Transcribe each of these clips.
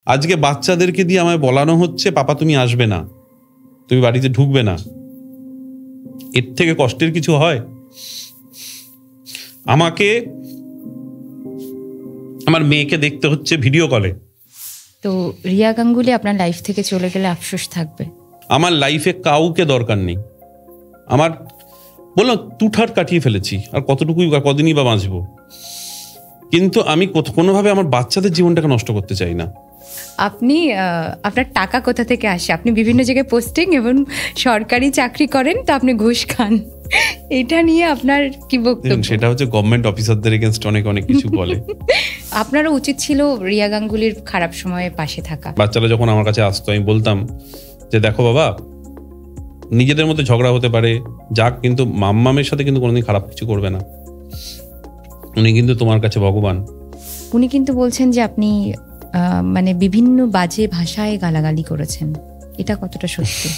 আজকে বাচ্চাদেরকে দিয়ে আমায় বলানো হচ্ছে পাপা তুমি আসবে না, তুমি বাড়িতে ঢুকবে না। এর থেকে কষ্টের কিছু হয়? আমাকে আমার মেয়েকে দেখতে হচ্ছে ভিডিও কলে। তো রিয়া গাঙ্গুলি আপনার লাইফ থেকে চলে গেলে আফসোস থাকবে? আমার লাইফে কাউকে দরকার নেই। আমার বললাম তুঠার কাটিয়ে ফেলেছি, আর কতটুকুই কদিনই বা বাঁচবো। কিন্তু আমি কোনোভাবে আমার বাচ্চাদের জীবনটাকে নষ্ট করতে চাই না। আপনি আপনার টাকা কোথা থেকে আসে? আপনি বিভিন্ন জায়গায় পোস্টিং এবং সরকারি চাকরি করেন, তো আপনি ঘুষ খান, এটা নিয়ে আপনার কি বক্তব্য? সেটা হচ্ছে গভর্নমেন্ট অফিসারদের এগেইনস্ট অনেক কিছু বলে। আপনারও উচিত ছিল রিয়া গাঙ্গুলির খারাপ সময়ে পাশে থাকা। বাচ্চারা যখন আমার কাছে আসতো আমি বলতাম যে দেখো বাবা, নিজেদের মধ্যে ঝগড়া হতে পারে যাক, কিন্তু মাম্মামের সাথে কিন্তু কোনোদিন খারাপ কিছু করবে না, উনি কিন্তু তোমার কাছে ভগবান। উনি কিন্তু বলছেন যে আপনি মানে বিভিন্ন বাজে ভাষায় গালাগালি করেছেন, এটা কতটা সত্যি?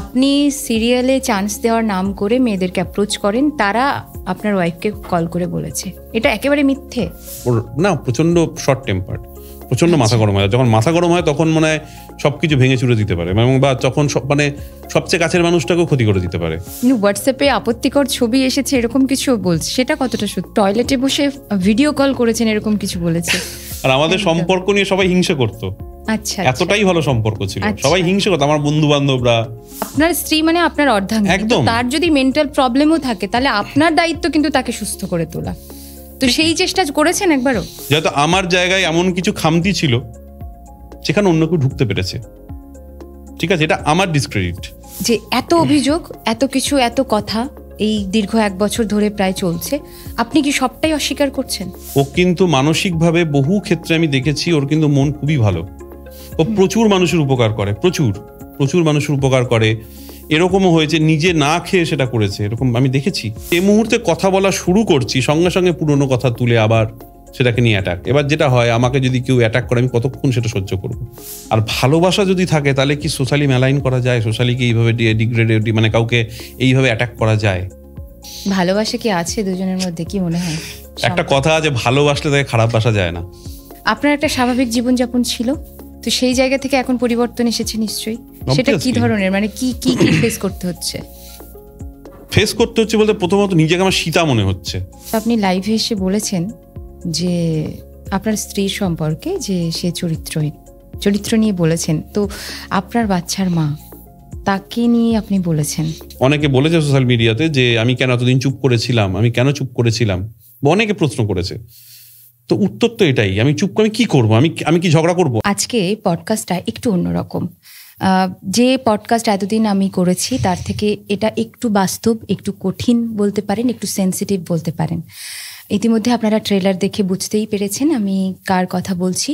আপনি সিরিয়ালে চান্স দেওয়ার নাম করে মেয়েদেরকে অ্যাপ্রোচ করেন, তারা আপনার ওয়াইফকে কল করে বলেছে, এটা একেবারে মিথ্যে? না, প্রচন্ড শর্ট টেম্পার্ড, প্রচন্ড মাথা গরম হয়। যখন মাথা গরম হয় তখন মনে হয় সবকিছু ভেঙে চুরে দিতে পারে, এবং বা তখন মানে সবচেয়ে কাছের মানুষটাকেও ক্ষতি করে দিতে পারে। কিন্তু হোয়াটসঅ্যাপে আপত্তিকর ছবি এসেছে এরকম কিছু বলছে, সেটা কতটা সত্যি? টয়লেটে বসে ভিডিও কল করেছেন এরকম কিছু বলেছে। আর আমাদের সম্পর্ক নিয়ে সবাই হিংসা করতো। আচ্ছা, এতটাই ভালো সম্পর্ক ছিল, সবাই হিংসা করতো, আমার বন্ধু বান্ধবরা। আপনার স্ত্রী মানে আপনার অর্ধাঙ্গিনী, একদম। তার যদি মেন্টাল প্রবলেমও থাকে তাহলে আপনার দায়িত্ব কিন্তু তাকে সুস্থ করে তোলা। তো সেই চেষ্টা করেছেন একবারও? যেহেতু আমার জায়গায় এমন কিছু খামতি ছিল সেখানে অন্য কেউ ঢুকতে পেরেছে, ঠিক আছে, এটা আমার ডিসক্রেডিট। যে এত অভিযোগ, এত কিছু, এত কথা এই দীর্ঘ 1 বছর ধরে প্রায় চলছে, আপনি কি সবটাই অস্বীকার করছেন? ও কিন্তু মানসিকভাবে বহু ক্ষেত্রে আমি দেখেছি ওর কিন্তু মন খুবই ভালো। ও প্রচুর মানুষের উপকার করে, প্রচুর মানুষের উপকার করে। এরকমও হয়েছে নিজে না খেয়ে সেটা করেছে, এরকম আমি দেখেছি। এই মুহূর্তে কথা বলা শুরু করছি, সঙ্গে সঙ্গে পুরনো কথা তুলে আবার সেটাকে নিয়ে অ্যাটাক। এবার যেটা হয়, আমাকে যদি কেউ অ্যাটাক করে আমি কতক্ষণ সেটা সহ্য করব? আর ভালোবাসা যদি থাকে তাহলে কি সোশ্যালি ম্যালাইন করা যায়? সোশ্যালি কি এইভাবে ডিগ্রেড, মানে কাউকে এইভাবে অ্যাটাক করা যায়? ভালোবাসা কি আছে দুজনের মধ্যে, কি মনে হয়? একটা কথা আছে, ভালোবাসলে তাকে খারাপ বাসা যায় না। আপনার একটা স্বাভাবিক জীবনযাপন ছিল, তো সেই জায়গা থেকে এখন পরিবর্তন এসেছে নিশ্চয়ই। সেটা কি ধরনের, মানে কি কি ফেস করতে হচ্ছে? ফেস করতে হচ্ছে বলতে প্রথমত নিজেকে আমার সীতা মনে হচ্ছে। আপনি লাইভে এসে বলেছেন যে আপনার স্ত্রীর সম্পর্কে যে সে চরিত্র নিয়ে বলেছেন, তো আপনার বাচ্চার মা, তাকে নিয়ে আপনি বলেছেন। অনেকে বলেছে সোশ্যাল মিডিয়াতে যে আমি কেন এতদিন চুপ করেছিলাম, অনেকে প্রশ্ন করেছে। তো উত্তর তো এটাই, আমি চুপ করে কি করবো? আমি কি ঝগড়া করবো? আজকে পডকাস্টটা একটু অন্যরকম। যে পডকাস্ট এতদিন আমি করেছি তার থেকে এটা একটু বাস্তব, একটু কঠিন বলতে পারেন, একটু সেন্সিটিভ বলতে পারেন। ইতিমধ্যে আপনারা ট্রেলার দেখে বুঝতেই পেরেছেন আমি কার কথা বলছি।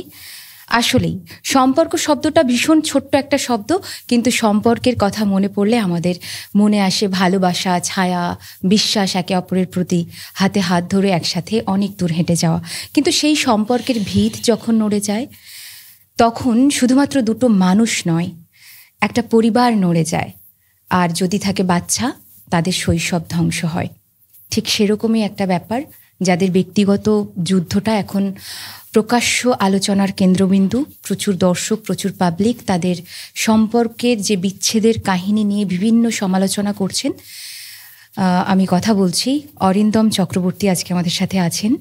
আসলেই সম্পর্ক শব্দটা ভীষণ ছোট্ট একটা শব্দ, কিন্তু সম্পর্কের কথা মনে পড়লে আমাদের মনে আসে ভালোবাসা, ছায়া, বিশ্বাস, একে অপরের প্রতি হাতে হাত ধরে একসাথে অনেক দূর হেঁটে যাওয়া। কিন্তু সেই সম্পর্কের ভিত যখন নড়ে যায়, তখন শুধুমাত্র দুটো মানুষ নয়, একটা পরিবার নড়ে যায়। আর যদি থাকে বাচ্চা, তাদের শৈশব ধ্বংস হয়। ঠিক সেরকমই একটা ব্যাপার, যাদের ব্যক্তিগত যুদ্ধটা এখন প্রকাশ্য আলোচনার কেন্দ্রবিন্দু। প্রচুর দর্শক, প্রচুর পাবলিক তাদের সম্পর্কের যে বিচ্ছেদের কাহিনী নিয়ে বিভিন্ন সমালোচনা করছেন। আমি কথা বলছি অরিন্দম চক্রবর্তী আজকে আমাদের সাথে আছেন।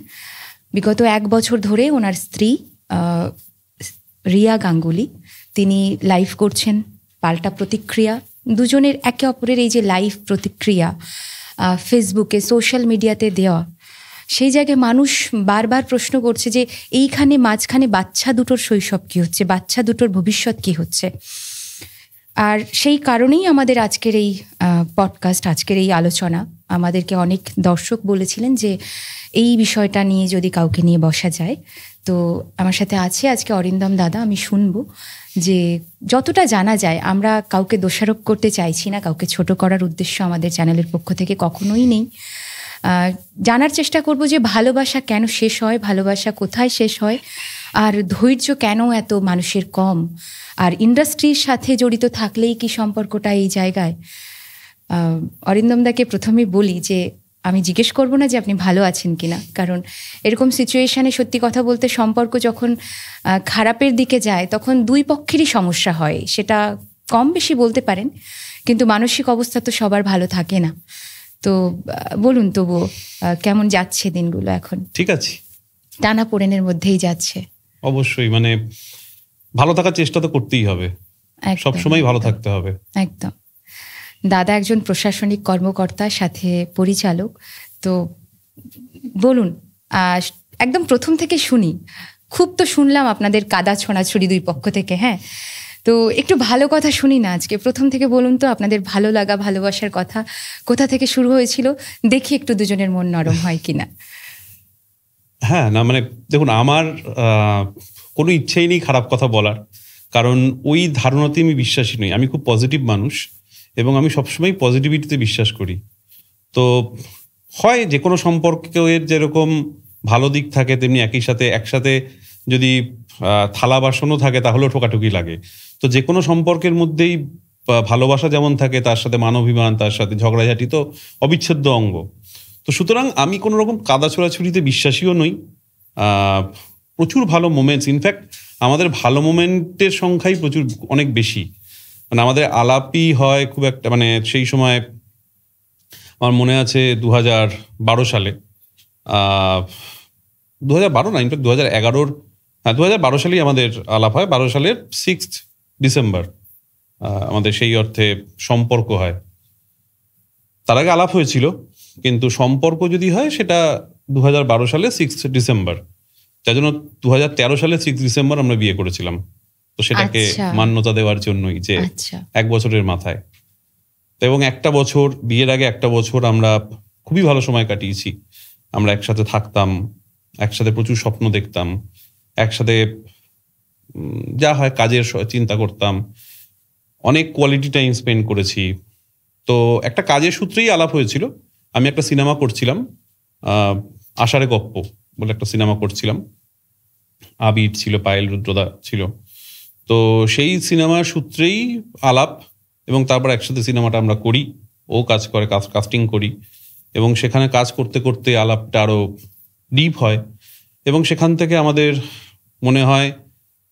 বিগত 1 বছর ধরে ওনার স্ত্রী রিয়া গাঙ্গুলি, তিনি লাইভ করছেন পাল্টা প্রতিক্রিয়া। দুজনের একে অপরের এই যে লাইভ প্রতিক্রিয়া ফেসবুকে, সোশ্যাল মিডিয়াতে দেওয়া, সেই জায়গায় মানুষ বারবার প্রশ্ন করছে যে এইখানে মাঝখানে বাচ্চা দুটোর শৈশব কী হচ্ছে, বাচ্চা দুটোর ভবিষ্যৎ কী হচ্ছে। আর সেই কারণেই আমাদের আজকের এই পডকাস্ট, আজকের এই আলোচনা। আমাদেরকে অনেক দর্শক বলেছিলেন যে এই বিষয়টা নিয়ে যদি কাউকে নিয়ে বসা যায়। তো আমার সাথে আছে আজকে অরিন্দম দাদা। আমি শুনবো যে যতটা জানা যায়, আমরা কাউকে দোষারোপ করতে চাইছি না, কাউকে ছোট করার উদ্দেশ্য আমাদের চ্যানেলের পক্ষ থেকে কখনোই নেই। জানার চেষ্টা করব যে ভালোবাসা কেন শেষ হয়, ভালোবাসা কোথায় শেষ হয়, আর ধৈর্য কেন এত মানুষের কম, আর ইন্ডাস্ট্রির সাথে জড়িত থাকলেই কি সম্পর্কটা এই জায়গায়। অরিন্দম দাকে প্রথমে বলি যে আমি জিজ্ঞেস করবো না যে আপনি ভালো আছেন কিনা, কারণ এরকম সিচুয়েশনে সত্যি কথা বলতে সম্পর্ক যখন খারাপের দিকে যায় তখন দুই পক্ষেরই সমস্যা হয়, সেটা কম বেশি বলতে পারেন, কিন্তু মানসিক অবস্থা তো সবার ভালো থাকে না। তো বলুন তবুও কেমন যাচ্ছে দিনগুলো এখন? ঠিক আছে, টানাপোড়েনের মধ্যেই যাচ্ছে। অবশ্যই, মানে ভালো থাকার চেষ্টা তো করতেই হবে, সবসময় ভালো থাকতে হবে। একদম। দাদা একজন প্রশাসনিক কর্মকর্তা, সাথে পরিচালক। তো বলুন, একদম প্রথম থেকে শুনি। খুব তো শুনলাম আপনাদের কাদা ছোঁড়াছুড়ি দুই পক্ষ থেকে, হ্যাঁ, তো একটু ভালো কথা শুনি না আজকে। প্রথম থেকে বলুন তো আপনাদের ভালো লাগা ভালোবাসার কথা কোথা থেকে শুরু হয়েছিল, দেখি একটু দুজনের মন নরম হয় কিনা। হ্যাঁ, না মানে দেখুন, আমার কোনো ইচ্ছেই নেই খারাপ কথা বলার, কারণ ওই ধারণাতে আমি বিশ্বাসী নই। আমি খুব পজিটিভ মানুষ এবং আমি সবসময় পজিটিভিটিতে বিশ্বাস করি। তো হয় যে কোনো সম্পর্কের যেরকম ভালো দিক থাকে, তেমনি একসাথে যদি থালা বাসনও থাকে তাহলেও ঠোকাঠুকি লাগে। তো যে কোনো সম্পর্কের মধ্যেই ভালোবাসা যেমন থাকে, তার সাথে মানবিমান, তার সাথে ঝগড়াঝাটি তো অবিচ্ছেদ্য অঙ্গ। তো সুতরাং আমি কোনো রকম কাদা ছোড়াছুড়িতে বিশ্বাসীও নই। প্রচুর ভালো মোমেন্টস, ইনফ্যাক্ট আমাদের ভালো মোমেন্টের সংখ্যাই অনেক বেশি। মানে আমাদের আলাপই হয় খুব একটা, মানে সেই সময় আমার মনে আছে 2012 সালে, 2012 না, ইনফ্যাক্ট 2011, হ্যাঁ 2012 সালেই আমাদের আলাপ হয়। 12 সালের 6 ডিসেম্বর আমাদের সেই অর্থে সম্পর্ক হয়। তার আগে আলাপ হয়েছিল, কিন্তু সম্পর্ক যদি হয় সেটা 2012 সালে 6 ডিসেম্বর। যার জন্য 2013 সালে 6 ডিসেম্বর আমরা বিয়ে করেছিলাম। তো সেটাকে মান্যতা দেওয়ার জন্যই যে 1 বছরের মাথায়। এবং একটা বছর, বিয়ের আগে একটা বছর আমরা খুবই ভালো সময় কাটিয়েছি। আমরা একসাথে থাকতাম, একসাথে প্রচুর স্বপ্ন দেখতাম, একসাথে যা হয় কাজের চিন্তা করতাম, অনেক কোয়ালিটি টাইম স্পেন্ড করেছি। তো একটা কাজের সূত্রেই আলাপ হয়েছিল। আমি একটা সিনেমা করছিলাম, আষাঢ়ে গপ্প বলে একটা সিনেমা করছিলাম। আবির ছিল, পায়েল রুদ্রদা ছিল। তো সেই সিনেমার সূত্রেই আলাপ, এবং তারপর একসাথে সিনেমাটা আমরা করি। ও কাজ করে, কাস্টিং করি, এবং সেখানে কাজ করতে করতে আলাপটা আরো ডিপ হয়। এবং সেখান থেকে আমাদের মনে হয়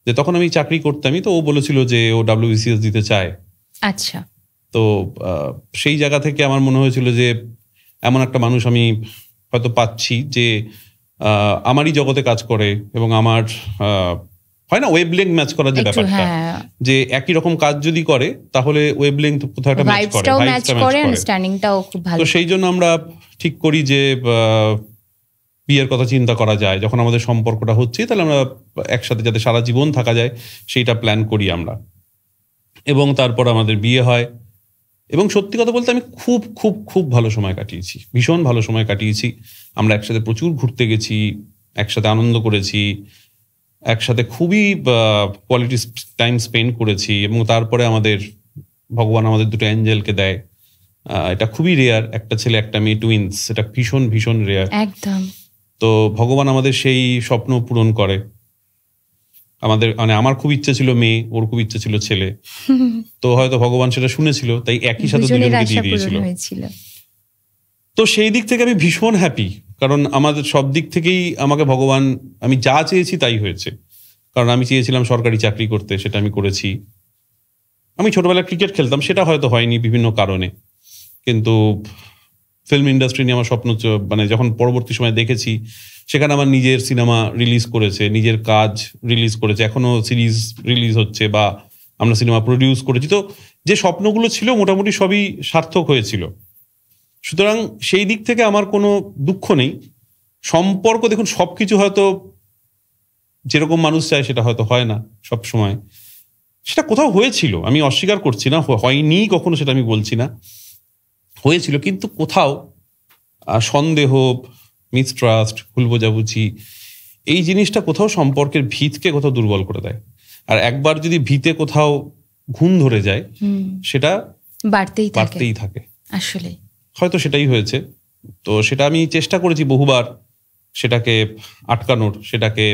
যে, তখন আমি চাকরি করতামই, তো ও বলেছিল যে ও WBCS দিতে চায়। আচ্ছা। তো সেই জায়গা থেকে আমার মনে হয়েছিল যে এমন একটা মানুষ আমি হয়তো পাচ্ছি যে আমারই জগতে কাজ করে, এবং আমার হয় না ওয়েভলেংথ ম্যাচ করার যে ব্যাপারটা, যে একই রকম কাজ যদি করে তাহলে ওয়েভলেংথ কোথাও একটা ম্যাচ করে, আন্ডারস্ট্যান্ডিংটাও খুব ভালো। তো সেই জন্য আমরা ঠিক করি যে বিয়ের কথা চিন্তা করা যায়। যখন আমাদের সম্পর্কটা হচ্ছে তাহলে আমরা একসাথে যাতে সারা জীবন থাকা যায় সেইটা প্ল্যান করি আমরা। এবং তারপর আমাদের বিয়ে হয়। এবং সত্যি কথা বলতে আমি খুব খুব খুব ভালো সময় কাটিয়েছি, ভীষণ ভালো সময় কাটিয়েছি। আমরা একসাথে প্রচুর ঘুরতে গেছি, একসাথে আনন্দ করেছি, একসাথে খুবই কোয়ালিটি টাইম স্পেন্ড করেছি। এবং তারপরে ভগবান আমাদের দুটো অ্যাঞ্জেলকে দেয়। এটা খুবই রেয়ার, একটা ছেলে একটা মেয়ে, টুইন্স, এটা ভীষণ ভীষণ রেয়ার একদম। তো ভগবান আমাদের সেই স্বপ্ন পূরণ করে। আমার খুব ইচ্ছে ছিল মেয়ে, ওর খুব ইচ্ছে ছিল ছেলে। তো হয়তো ভগবান সেটা শুনেছিল, তাই একই সাথে দুজনকে দিয়ে দিয়েছিল। তো সেই দিক থেকে আমি ভীষণ হ্যাপি, কারণ আমাদের সব দিক থেকেই আমাকে ভগবান, আমি যা চেয়েছি তাই হয়েছে। কারণ আমি চেয়েছিলাম সরকারি চাকরি করতে, সেটা আমি করেছি। আমি ছোটবেলায় ক্রিকেট খেলতাম, সেটা হয়তো হয়নি বিভিন্ন কারণে, কিন্তু ফিল্ম ইন্ডাস্ট্রি নিয়ে আমার স্বপ্ন, মানে যখন পরবর্তী সময় দেখেছি, সেখানে আমার নিজের সিনেমা রিলিজ করেছে, নিজের কাজ রিলিজ করেছে, এখনো সিরিজ রিলিজ হচ্ছে, বা আমরা সিনেমা প্রডিউস করেছি। তো যে স্বপ্নগুলো ছিল মোটামুটি সবই সার্থক হয়েছিল। সুতরাং সেই দিক থেকে আমার কোনো দুঃখ নেই। সম্পর্ক দেখুন, সবকিছু হয়তো যেরকম মানুষ চায় সেটা হয়তো হয় না সব সময়। সেটা কোথাও হয়েছিল, আমি অস্বীকার করছি না, হয়নি কখনো সেটা আমি বলছি না, হয়েছিল। কিন্তু কোথাও সন্দেহ, মিসট্রাস্ট, ভুল বোঝাবুঝি, এই জিনিসটা কোথাও সম্পর্কের ভিতকে কোথাও দুর্বল করে দেয়। আর একবার যদি ভিতে কোথাও ঘুম ধরে যায়, সেটা বাড়তেই থাকে। আসলে হয়তো সেটাই হয়েছে। তো সেটা আমি চেষ্টা করেছি বহুবার সেটাকে আটকানোর, সেটাকে,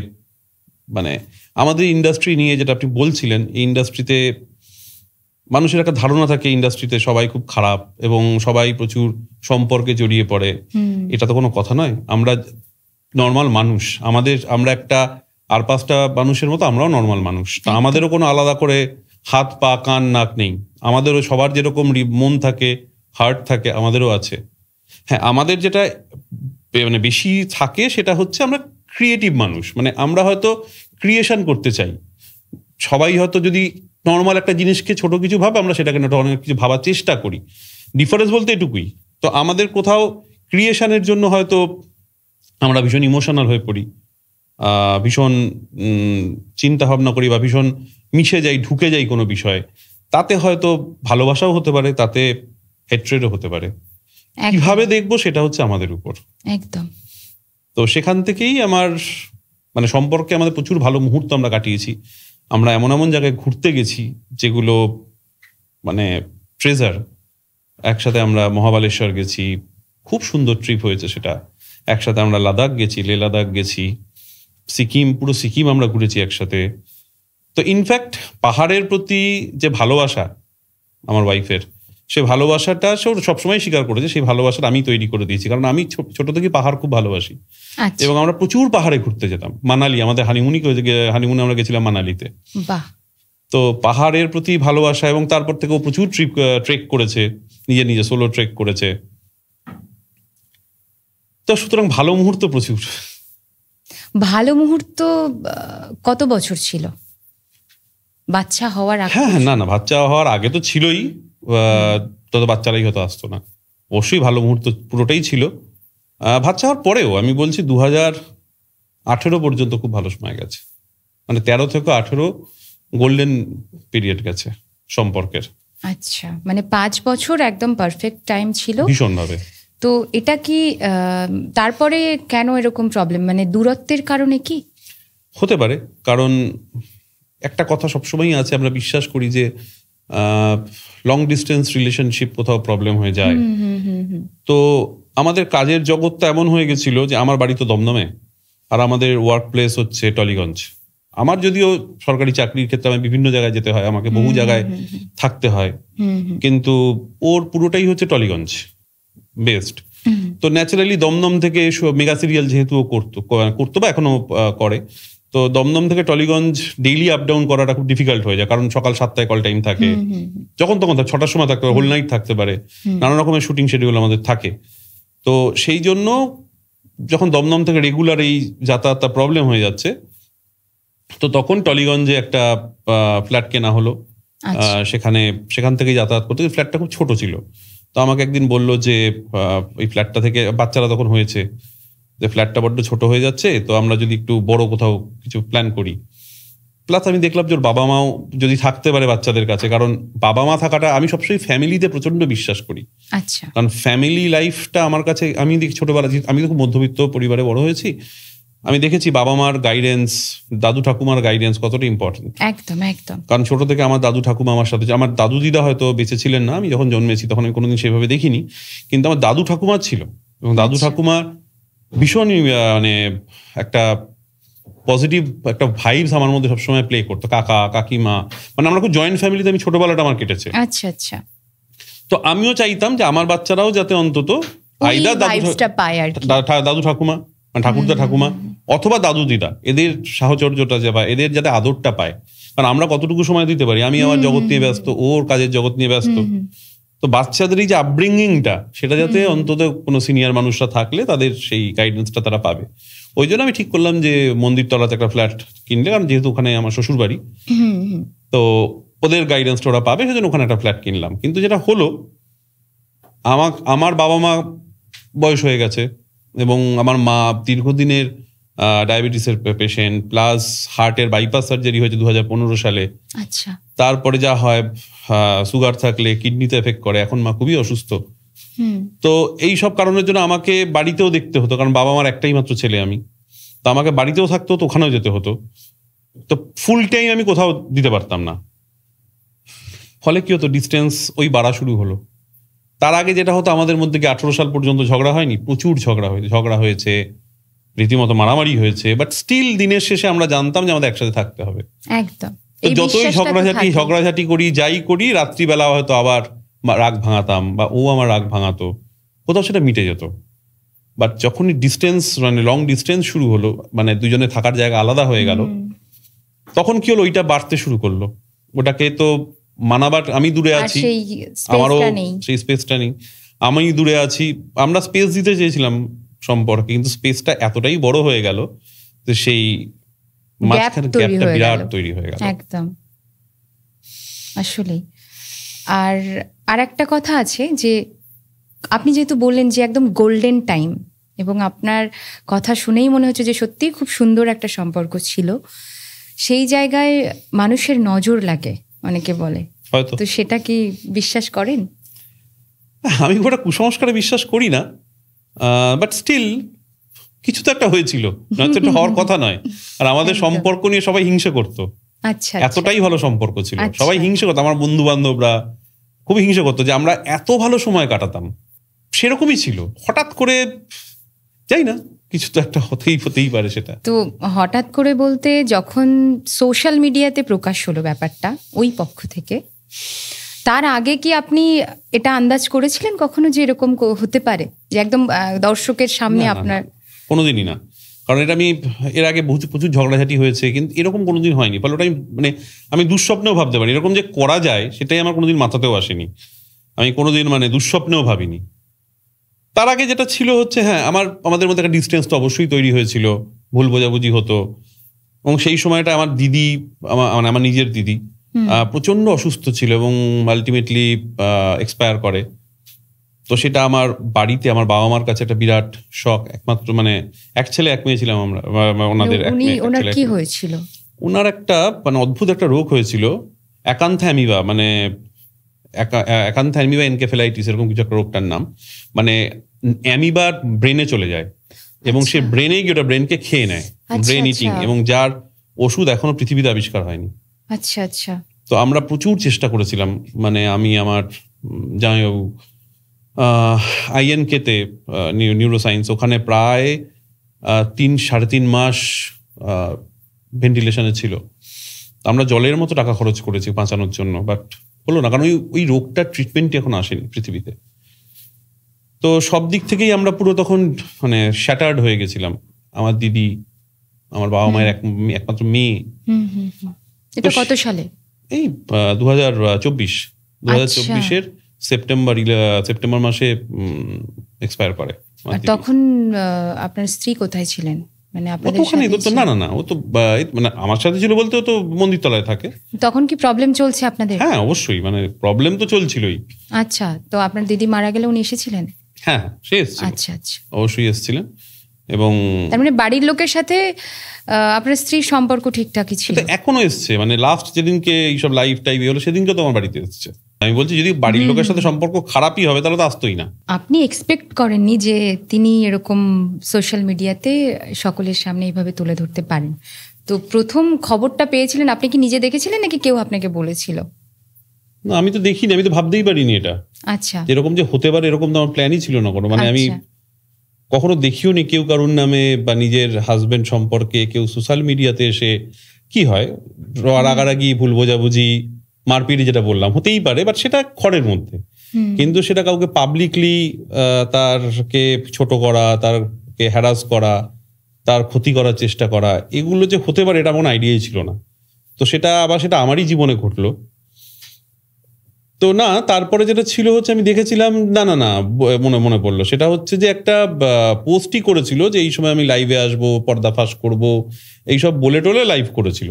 মানে আমাদের ইন্ডাস্ট্রি নিয়ে যেটা আপনি বলছিলেন, এই ইন্ডাস্ট্রিতে মানুষের একটা ধারণা থাকে ইন্ডাস্ট্রিতে সবাই খুব খারাপ এবং সবাই প্রচুর সম্পর্কে জড়িয়ে পড়ে। এটা তো কোনো কথা নয়। আমরা নর্মাল মানুষ, আমরা একটা আর 5টা মানুষের মতো আমরাও নর্মাল মানুষ। তা আমাদেরও কোনো আলাদা করে হাত পা কান নাক নেই। আমাদেরও সবার যেরকম মন থাকে, হার্ট থাকে, আমাদেরও আছে। হ্যাঁ, আমাদের যেটা মানে বেশি থাকে সেটা হচ্ছে আমরা ক্রিয়েটিভ মানুষ, মানে আমরা হয়তো ক্রিয়েশন করতে চাই। সবাই হয়তো যদি নর্মাল একটা জিনিসকে ছোট কিছু ভাবে, আমরা সেটাকে অনেক কিছু ভাবার চেষ্টা করি। ডিফারেন্স বলতে এটুকুই। তো আমাদের কোথাও ক্রিয়েশনের জন্য হয়তো আমরা ভীষণ ইমোশনাল হয়ে পড়ি, ভীষণ চিন্তা ভাবনা করি বা ভীষণ মিশে যাই, ঢুকে যাই কোনো বিষয়ে। তাতে হয়তো ভালোবাসাও হতে পারে, তাতে হেট্রেডও হতে পারে। কিভাবে দেখবো সেটা হচ্ছে আমাদের উপর। একদম। তো সেখান থেকেই আমার মানে সম্পর্কে আমাদের প্রচুর ভালো মুহূর্ত আমরা কাটিয়েছি। আমরা এমন এমন জায়গায় ঘুরতে গেছি যেগুলো মানে ট্রেজার। একসাথে আমরা মহাবালেশ্বর গেছি, খুব সুন্দর ট্রিপ হয়েছে সেটা। একসাথে আমরা লাদাখ গেছি, লে লাদাখ গেছি, সিকিম, পুরো সিকিম আমরা ঘুরেছি একসাথে। তো ইনফ্যাক্ট পাহাড়ের প্রতি যে ভালোবাসা আমার ওয়াইফের, সে ভালোবাসাটা সে সবসময় স্বীকার করেছে, সেই ভালোবাসাটা আমি তৈরি করে দিয়েছি। কারণ আমি ছোট থেকে পাহাড় খুব ভালোবাসি এবং আমরা প্রচুর পাহাড়ে ঘুরতে যেতাম। মানালি, আমাদের হানিমুনে আমরা গেছিলাম মানালিতে। তো পাহাড়ের প্রতি ভালোবাসা, এবং তারপর থেকে ও প্রচুর ট্রেক করেছে, নিজে সোলো ট্রেক করেছে। তো সুতরাং ভালো মুহূর্ত প্রচুর। ভালো মুহূর্ত কত বছর ছিল বাচ্চা হওয়ার আগে? হ্যাঁ, না বাচ্চা হওয়ার আগে তো ছিলই, তত বাচ্চারাই হয়তো আসতো না। অবশ্যই ভালো মুহূর্ত পুরোটাই ছিল। বাচ্চা হওয়ার পরেও আমি বলছি 2018 পর্যন্ত খুব ভালো সময় গেছে। মানে 13 থেকে 18 গোল্ডেন পিরিয়ড গেছে সম্পর্কের। আচ্ছা, মানে 5 বছর একদম পারফেক্ট টাইম ছিল ভীষণভাবে। তো এটা কি তারপরে কেন এরকম প্রবলেম, মানে দূরত্বের কারণে কি হতে পারে? কারণ একটা কথা সবসময়ই আছে, আমরা বিশ্বাস করি যে লং ডিস্টেন্স রিলেশনশিপ কোথাও প্রবলেম হয়ে যায়। তো আমাদের কাজের জগৎটা এমন হয়ে গেছিল যে আমার বাড়ি তো দমদমে, আর আমাদের ওয়ার্ক প্লেস হচ্ছে টলিগঞ্জ। আমার যদিও সরকারি চাকরির ক্ষেত্রে আমি বিভিন্ন জায়গায় যেতে হয়, আমাকে বহু জায়গায় থাকতে হয়, কিন্তু ওর পুরোটাই হচ্ছে টলিগঞ্জ বেস্ট। তো ন্যাচারালি দমদম থেকে মেগা সিরিয়াল যেহেতু ও করতো বা এখনো করে, তো দমদম থেকে টলিগঞ্জ ডেইলি আপ ডাউন করাটা খুব ডিফিকাল্ট হয়ে যায়। কারণ সকাল 7টায় কল টাইম থাকে, যখন তখন 6টার সময় থাকতে পারে, হোল নাইট থাকতে পারে, নানা রকমের শুটিং শিডিউল আমাদের থাকে। তো সেই জন্য যখন দমদম থেকে রেগুলার এই যাতায়াতটা প্রবলেম হয়ে যাচ্ছে, তো তখন টলিগঞ্জে একটা ফ্ল্যাট কেনা হলো। সেখান থেকে যাতায়াত করতে, ফ্ল্যাটটা খুব ছোট ছিল। তো আমাকে একদিন বললো যে ওই ফ্ল্যাটটা থেকে, বাচ্চারা তখন হয়েছে, যে ফ্ল্যাটটা বড্ড ছোট হয়ে যাচ্ছে, তো আমরা যদি একটু বড় কোথাও কিছু প্ল্যান করি। প্লাস আমি দেখলাম যে ওর বাবা মাও যদি থাকতে পারে বাচ্চাদের কাছে, কারণ বাবা মা থাকাটা, আমি সবসময় ফ্যামিলিতে প্রচন্ড বিশ্বাস করি। আচ্ছা, কারণ ফ্যামিলি লাইফটা আমার কাছে, আমি ছোটবেলা, আমি তো খুব মধ্যবিত্ত পরিবারে বড় হয়েছি, আমি দেখেছি বাবা মার গাইডেন্স, দাদু ঠাকুমার গাইডেন্স কতটা ইম্পর্টেন্ট। একদম একদম। কারণ ছোট থেকে আমার দাদু ঠাকুমা আমার সাথে, আমার দাদু দিদা হয়তো বেঁচে ছিলেন না, আমি যখন জন্মেছি তখন আমি কোনোদিন সেভাবে দেখিনি, কিন্তু আমার দাদু ঠাকুমা ছিল, এবং দাদু ঠাকুমা ভীষণ মানে একটা পজিটিভ একটা ভাইবস আমার মধ্যে সবসময় প্লে করতো। কাকা কাকিমা, মানে আমরা খুব জয়েন্ট ফ্যামিলিতে আমি ছোটবেলাটা আমার কেটেছে। আচ্ছা আচ্ছা। তো আমিও চাইতাম যে আমার বাচ্চারাও যাতে অন্তত আইদা দাদু ঠাকুমা, মানে ঠাকুরদা ঠাকুমা অথবা দাদু দিদা, এদের সাহচর্যটা যে পায়, এদের যাতে আদরটা পায়। কারণ আমরা কতটুকু সময় দিতে পারি, আমি আমার জগৎ নিয়ে ব্যস্ত, ওর কাজের জগৎ নিয়ে ব্যস্ত। তো বাচ্চাদের এই যে আপব্রিঙ্গিংটা, সেটা যাতে অন্তত কোনো সিনিয়র মানুষরা থাকলে তাদের সেই গাইডেন্সটা তারা পাবে। ওই জন্য আমি ঠিক করলাম যে মন্দির তলাতে একটা ফ্ল্যাট কিনলে, কারণ যেহেতু ওখানে আমার শ্বশুর বাড়ি, তো ওদের গাইডেন্সটা ওরা পাবে, সেজন্য ওখানে একটা ফ্ল্যাট কিনলাম। কিন্তু যেটা হলো, আমার বাবা মা বয়স হয়ে গেছে, এবং আমার মা দীর্ঘদিনের ডায়াবেটিসের পেশেন্ট, প্লাস হার্টের বাইপাস সার্জারি হয়েছে 2015 সালে। আচ্ছা। তারপরে যা হয়, সুগার থাকলে কিডনিতে এফেক্ট করে, এখন মা খুবই অসুস্থ। তো এই সব কারণের জন্য আমাকে বাড়িতেও দেখতে হতো, কারণ বাবা মার একটাই মাত্র ছেলে আমি, তো আমাকে বাড়িতেও থাকতে হতো, ওখানেও যেতে হতো। তো ফুল টাইম আমি কোথাও দিতে পারতাম না। ফলে কি হতো, ডিস্টেন্স ওই বাড়া শুরু হলো। তার আগে যেটা হতো, আমাদের মধ্যে কি 18 সাল পর্যন্ত ঝগড়া হয়নি? প্রচুর ঝগড়া হয়েছে, রীতিমতো মারামারি হয়েছে, বাট স্টিল দিনের শেষে আমরা জানতাম যে আমাদের একসাথে থাকতে হবে। একদম। তো যতই ঝগড়াঝাটি করি, যাই করি, রাত্রিবেলা হয়তো আবার রাগ ভাঙাতাম বা ও আমার রাগ ভাঙাতো, কোথাও সেটা মিটে যেত। বাট যখনই ডিস্টেন্স, মানে লং ডিস্টেন্স শুরু হলো, মানে দুজনে থাকার জায়গা আলাদা হয়ে গেল, তখন কি হলো, ওইটা বাড়তে শুরু করলো। ওটাকে তো মানাবার, আমি দূরে আছি, আমারও সেই স্পেসটা নেই, আমি দূরে আছি, আমরা স্পেস দিতে চেয়েছিলাম সম্পর্কে, কিন্তু স্পেসটা এতটাই বড় হয়ে গেল যে সেই মাঝখানে গ্যাপটা বিরাট তৈরি হয়ে গেল। একদম, আসলেই। আর একটা কথা আছে যে আপনি যেহেতু বললেন যে একদম গোল্ডেন টাইম, এবং আপনার কথা শুনেই মনে হচ্ছে যে সত্যিই খুব সুন্দর একটা সম্পর্ক ছিল, সেই জায়গায় মানুষের নজর লাগে অনেকে বলে, তো সেটা কি বিশ্বাস করেন? আমি ওটা কুসংস্কারে বিশ্বাস করি না, বাট স্টিল কিছু তো একটা হয়েছিল, এটা হওয়ার কথা নয়। আর আমাদের সম্পর্ক নিয়ে সবাই হিংসে করতো, এতটাই ভালো সম্পর্ক ছিল, সবাই হিংসে করতো, আমার বন্ধু বান্ধবরা খুবই হিংসে করতো যে আমরা এত ভালো সময় কাটাতাম। সেরকমই ছিল, হঠাৎ করে যাই না, কিছু তো একটা হতেই পারে। সেটা তো হঠাৎ করে বলতে যখন সোশ্যাল মিডিয়াতে প্রকাশ হলো ব্যাপারটা ওই পক্ষ থেকে, তার আগে কি আপনি এটা আন্দাজ করেছিলেন কখনো যে এরকম হতে পারে, যে একদম দর্শকের সামনে আপনার? কোনোদিনই না, কারণ এটা আমি এর আগে প্রচুর ঝগড়াঝাটি হয়েছে, কিন্তু এরকম কোনোদিন হয়নি। ফলে ওটাই মানে আমি দুঃস্বপ্নেও ভাবতে পারি এরকম যে করা যায়, সেটাই আমার কোনোদিন মাথাতেও আসেনি, আমি কোনোদিন মানে দুঃস্বপ্নেও ভাবিনি। তার আগে যেটা ছিল হচ্ছে, হ্যাঁ, আমাদের মধ্যে একটা ডিস্টেন্স তো অবশ্যই তৈরি হয়েছিল, ভুল বোঝাবুঝি হতো, এবং সেই সময়টা আমার দিদি, আমার নিজের দিদি প্রচন্ড অসুস্থ ছিল এবং আলটিমেটলি এক্সপায়ার করে। তো সেটা আমার বাড়িতে আমার বাবা মার কাছে একটা বিরাট শক। একমাত্র মানে এক ছেলে এক মেয়ে ছিলাম আমরা, ওনাদের কি হয়েছিল? ওনার একটা মানে অদ্ভুত একটা রোগ হয়েছিল, অ্যাকান্থ্যামিবা, মানে অ্যাকান্থ্যামিবা এনকেফেলাইটিস, এরকম কিছু একটা রোগটার নাম। মানে অ্যামিবার ব্রেনে চলে যায় এবং সে ব্রেনে গিয়ে ওটা ব্রেনকে খেয়ে নেয়, ব্রেন ইটিং, এবং যার ওষুধ এখনো পৃথিবীতে আবিষ্কার হয়নি। আচ্ছা আচ্ছা। তো আমরা প্রচুর চেষ্টা করেছিলাম, মানে আমি, আমার জামাইবাবু INK-তে নিউরোসায়েন্স, ওখানে প্রায় 3-3.5 মাস ভেন্টিলেশনে ছিল। আমরা জলের মতো টাকা খরচ করেছি বাঁচানোর জন্য, বাট হলো না, কারণ ওই রোগটার ট্রিটমেন্টই এখন আসেনি পৃথিবীতে। তো সব দিক থেকেই আমরা পুরো তখন মানে শ্যাটার্ড হয়ে গেছিলাম। আমার দিদি, আমার বাবা মায়ের একমাত্র মেয়ে। এটা কত সালে? এই 2024 সেপ্টেম্বর মাসে এক্সপায়ার করে। তখন আপনার স্ত্রী কোথায় ছিলেন? মানে আপনাদের সাথে? না, ও তো মানে আমার সাথে ছিল বলতে, ও তো মন্দিরতলায় থাকে। তখন কি প্রবলেম চলছে আপনাদের? হ্যাঁ, অবশ্যই, মানে প্রবলেম তো চলছিলই। আচ্ছা, তো আপনার দিদি মারা গেলে উনি এসেছিলেন? হ্যাঁ, সে এসেছিল। আচ্ছা আচ্ছা, অবশ্যই এসেছিলেন। এবং তার মানে বাড়ির লোকের সাথে আপনার স্ত্রীর সম্পর্ক ঠিকঠাকই ছিল? এখনো এসছে, মানে লাস্ট যেদিনকে এইসব লাইভ টাইভ হলো সেদিনকে তো আমার বাড়িতে এসছে। আমি বলছি, যদি বাড়ির লোকের সাথে সম্পর্ক খারাপই হবে তাহলে তো আসতোই না। আপনি এক্সপেক্ট করেননি যে তিনি এরকম সোশ্যাল মিডিয়াতে সকলের সামনে এইভাবে তুলে ধরতে পারেন? তো প্রথম খবরটা পেয়েছিলেন, আপনি কি নিজে দেখেছিলেন নাকি কেউ আপনাকে বলেছিল? না, আমি তো দেখিনি, আমি তো ভাবতেই পারিনি এটা। আচ্ছা, এরকম যে হতে পারে এরকম তো আমার প্ল্যানই ছিল না কোনো। মানে আমি কখনো দেখিও নি কেউ কারুর নামে বা নিজের হাজবেন্ড সম্পর্কে কেউ সোশ্যাল মিডিয়াতে এসে, কি হয় রাগারাগি, ভুল বোঝাবুঝি, মারপিট, যেটা বললাম হতেই পারে, বাট সেটা ঘরের মধ্যে। কিন্তু সেটা কাউকে পাবলিকলি তারকে ছোট করা, তারকে হ্যারাস করা, তার ক্ষতি করার চেষ্টা করা, এগুলো যে হতে পারে এটা আমার আইডিয়াই ছিল না। তো সেটা আমারই জীবনে ঘটলো। তো না, তারপরে যেটা ছিল হচ্ছে, আমি দেখেছিলাম, না মনে পড়লো, সেটা হচ্ছে যে একটা পোস্টই করেছিল যে এই সময় আমি লাইভে আসবো, পর্দাফাশ করব, এইসব বলে টোলে লাইভ করেছিল।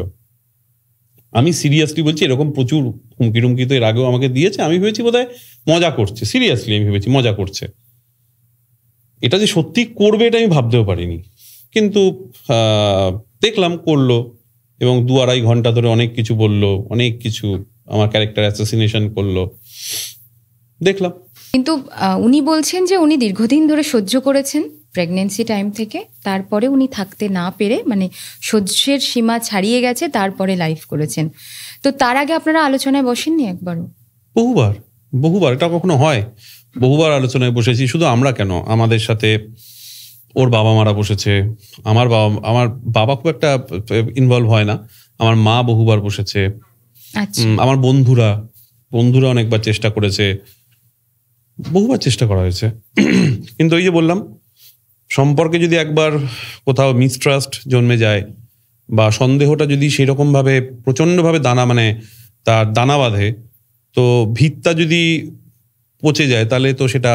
আমি সিরিয়াসলি বলছি, এরকম প্রচুর হুমকি টুমকি তো এর আগেও আমাকে দিয়েছে। আমি ভেবেছি বোধহয় মজা করছে, সিরিয়াসলি আমি ভেবেছি মজা করছে। এটা যে সত্যি করবে এটা আমি ভাবতেও পারিনি, কিন্তু দেখলাম করলো, এবং 2-2.5 ঘন্টা ধরে অনেক কিছু বললো, অনেক কিছু আমার ক্যারেক্টার অ্যাসাসিনেশন করলো, দেখলাম। কিন্তু উনি বলছেন যে উনি দীর্ঘদিন ধরে সহ্য করেছেন প্রেগনেন্সি টাইম থেকে, তারপরে উনি থাকতে না পেরে, মানে সহ্যের সীমা ছাড়িয়ে গেছে, তারপরে লাইভ করেছেন। তো তার আগে আপনারা আলোচনায় বসেননি একবারও? বহুবার এটা কখনো হয়, বহুবার আলোচনায় বসেছি। শুধু আমরা কেন, আমাদের সাথে ওর বাবা মারা বসেছে। আমার বাবা খুব একটা ইনভলভ হয় না, আমার মা বহুবার বসেছে, আমার বন্ধুরা অনেকবার চেষ্টা করেছে, বহুবার চেষ্টা করা হয়েছে। কিন্তু ওই যে বললাম, সম্পর্কে যদি একবার কোথাও মিসট্রাস্ট জন্মে যায় বা সন্দেহটা যদি সেরকম ভাবে প্রচন্ডভাবে তার দানা বাঁধে, তো ভিতটা যদি পচে যায় তাহলে তো সেটা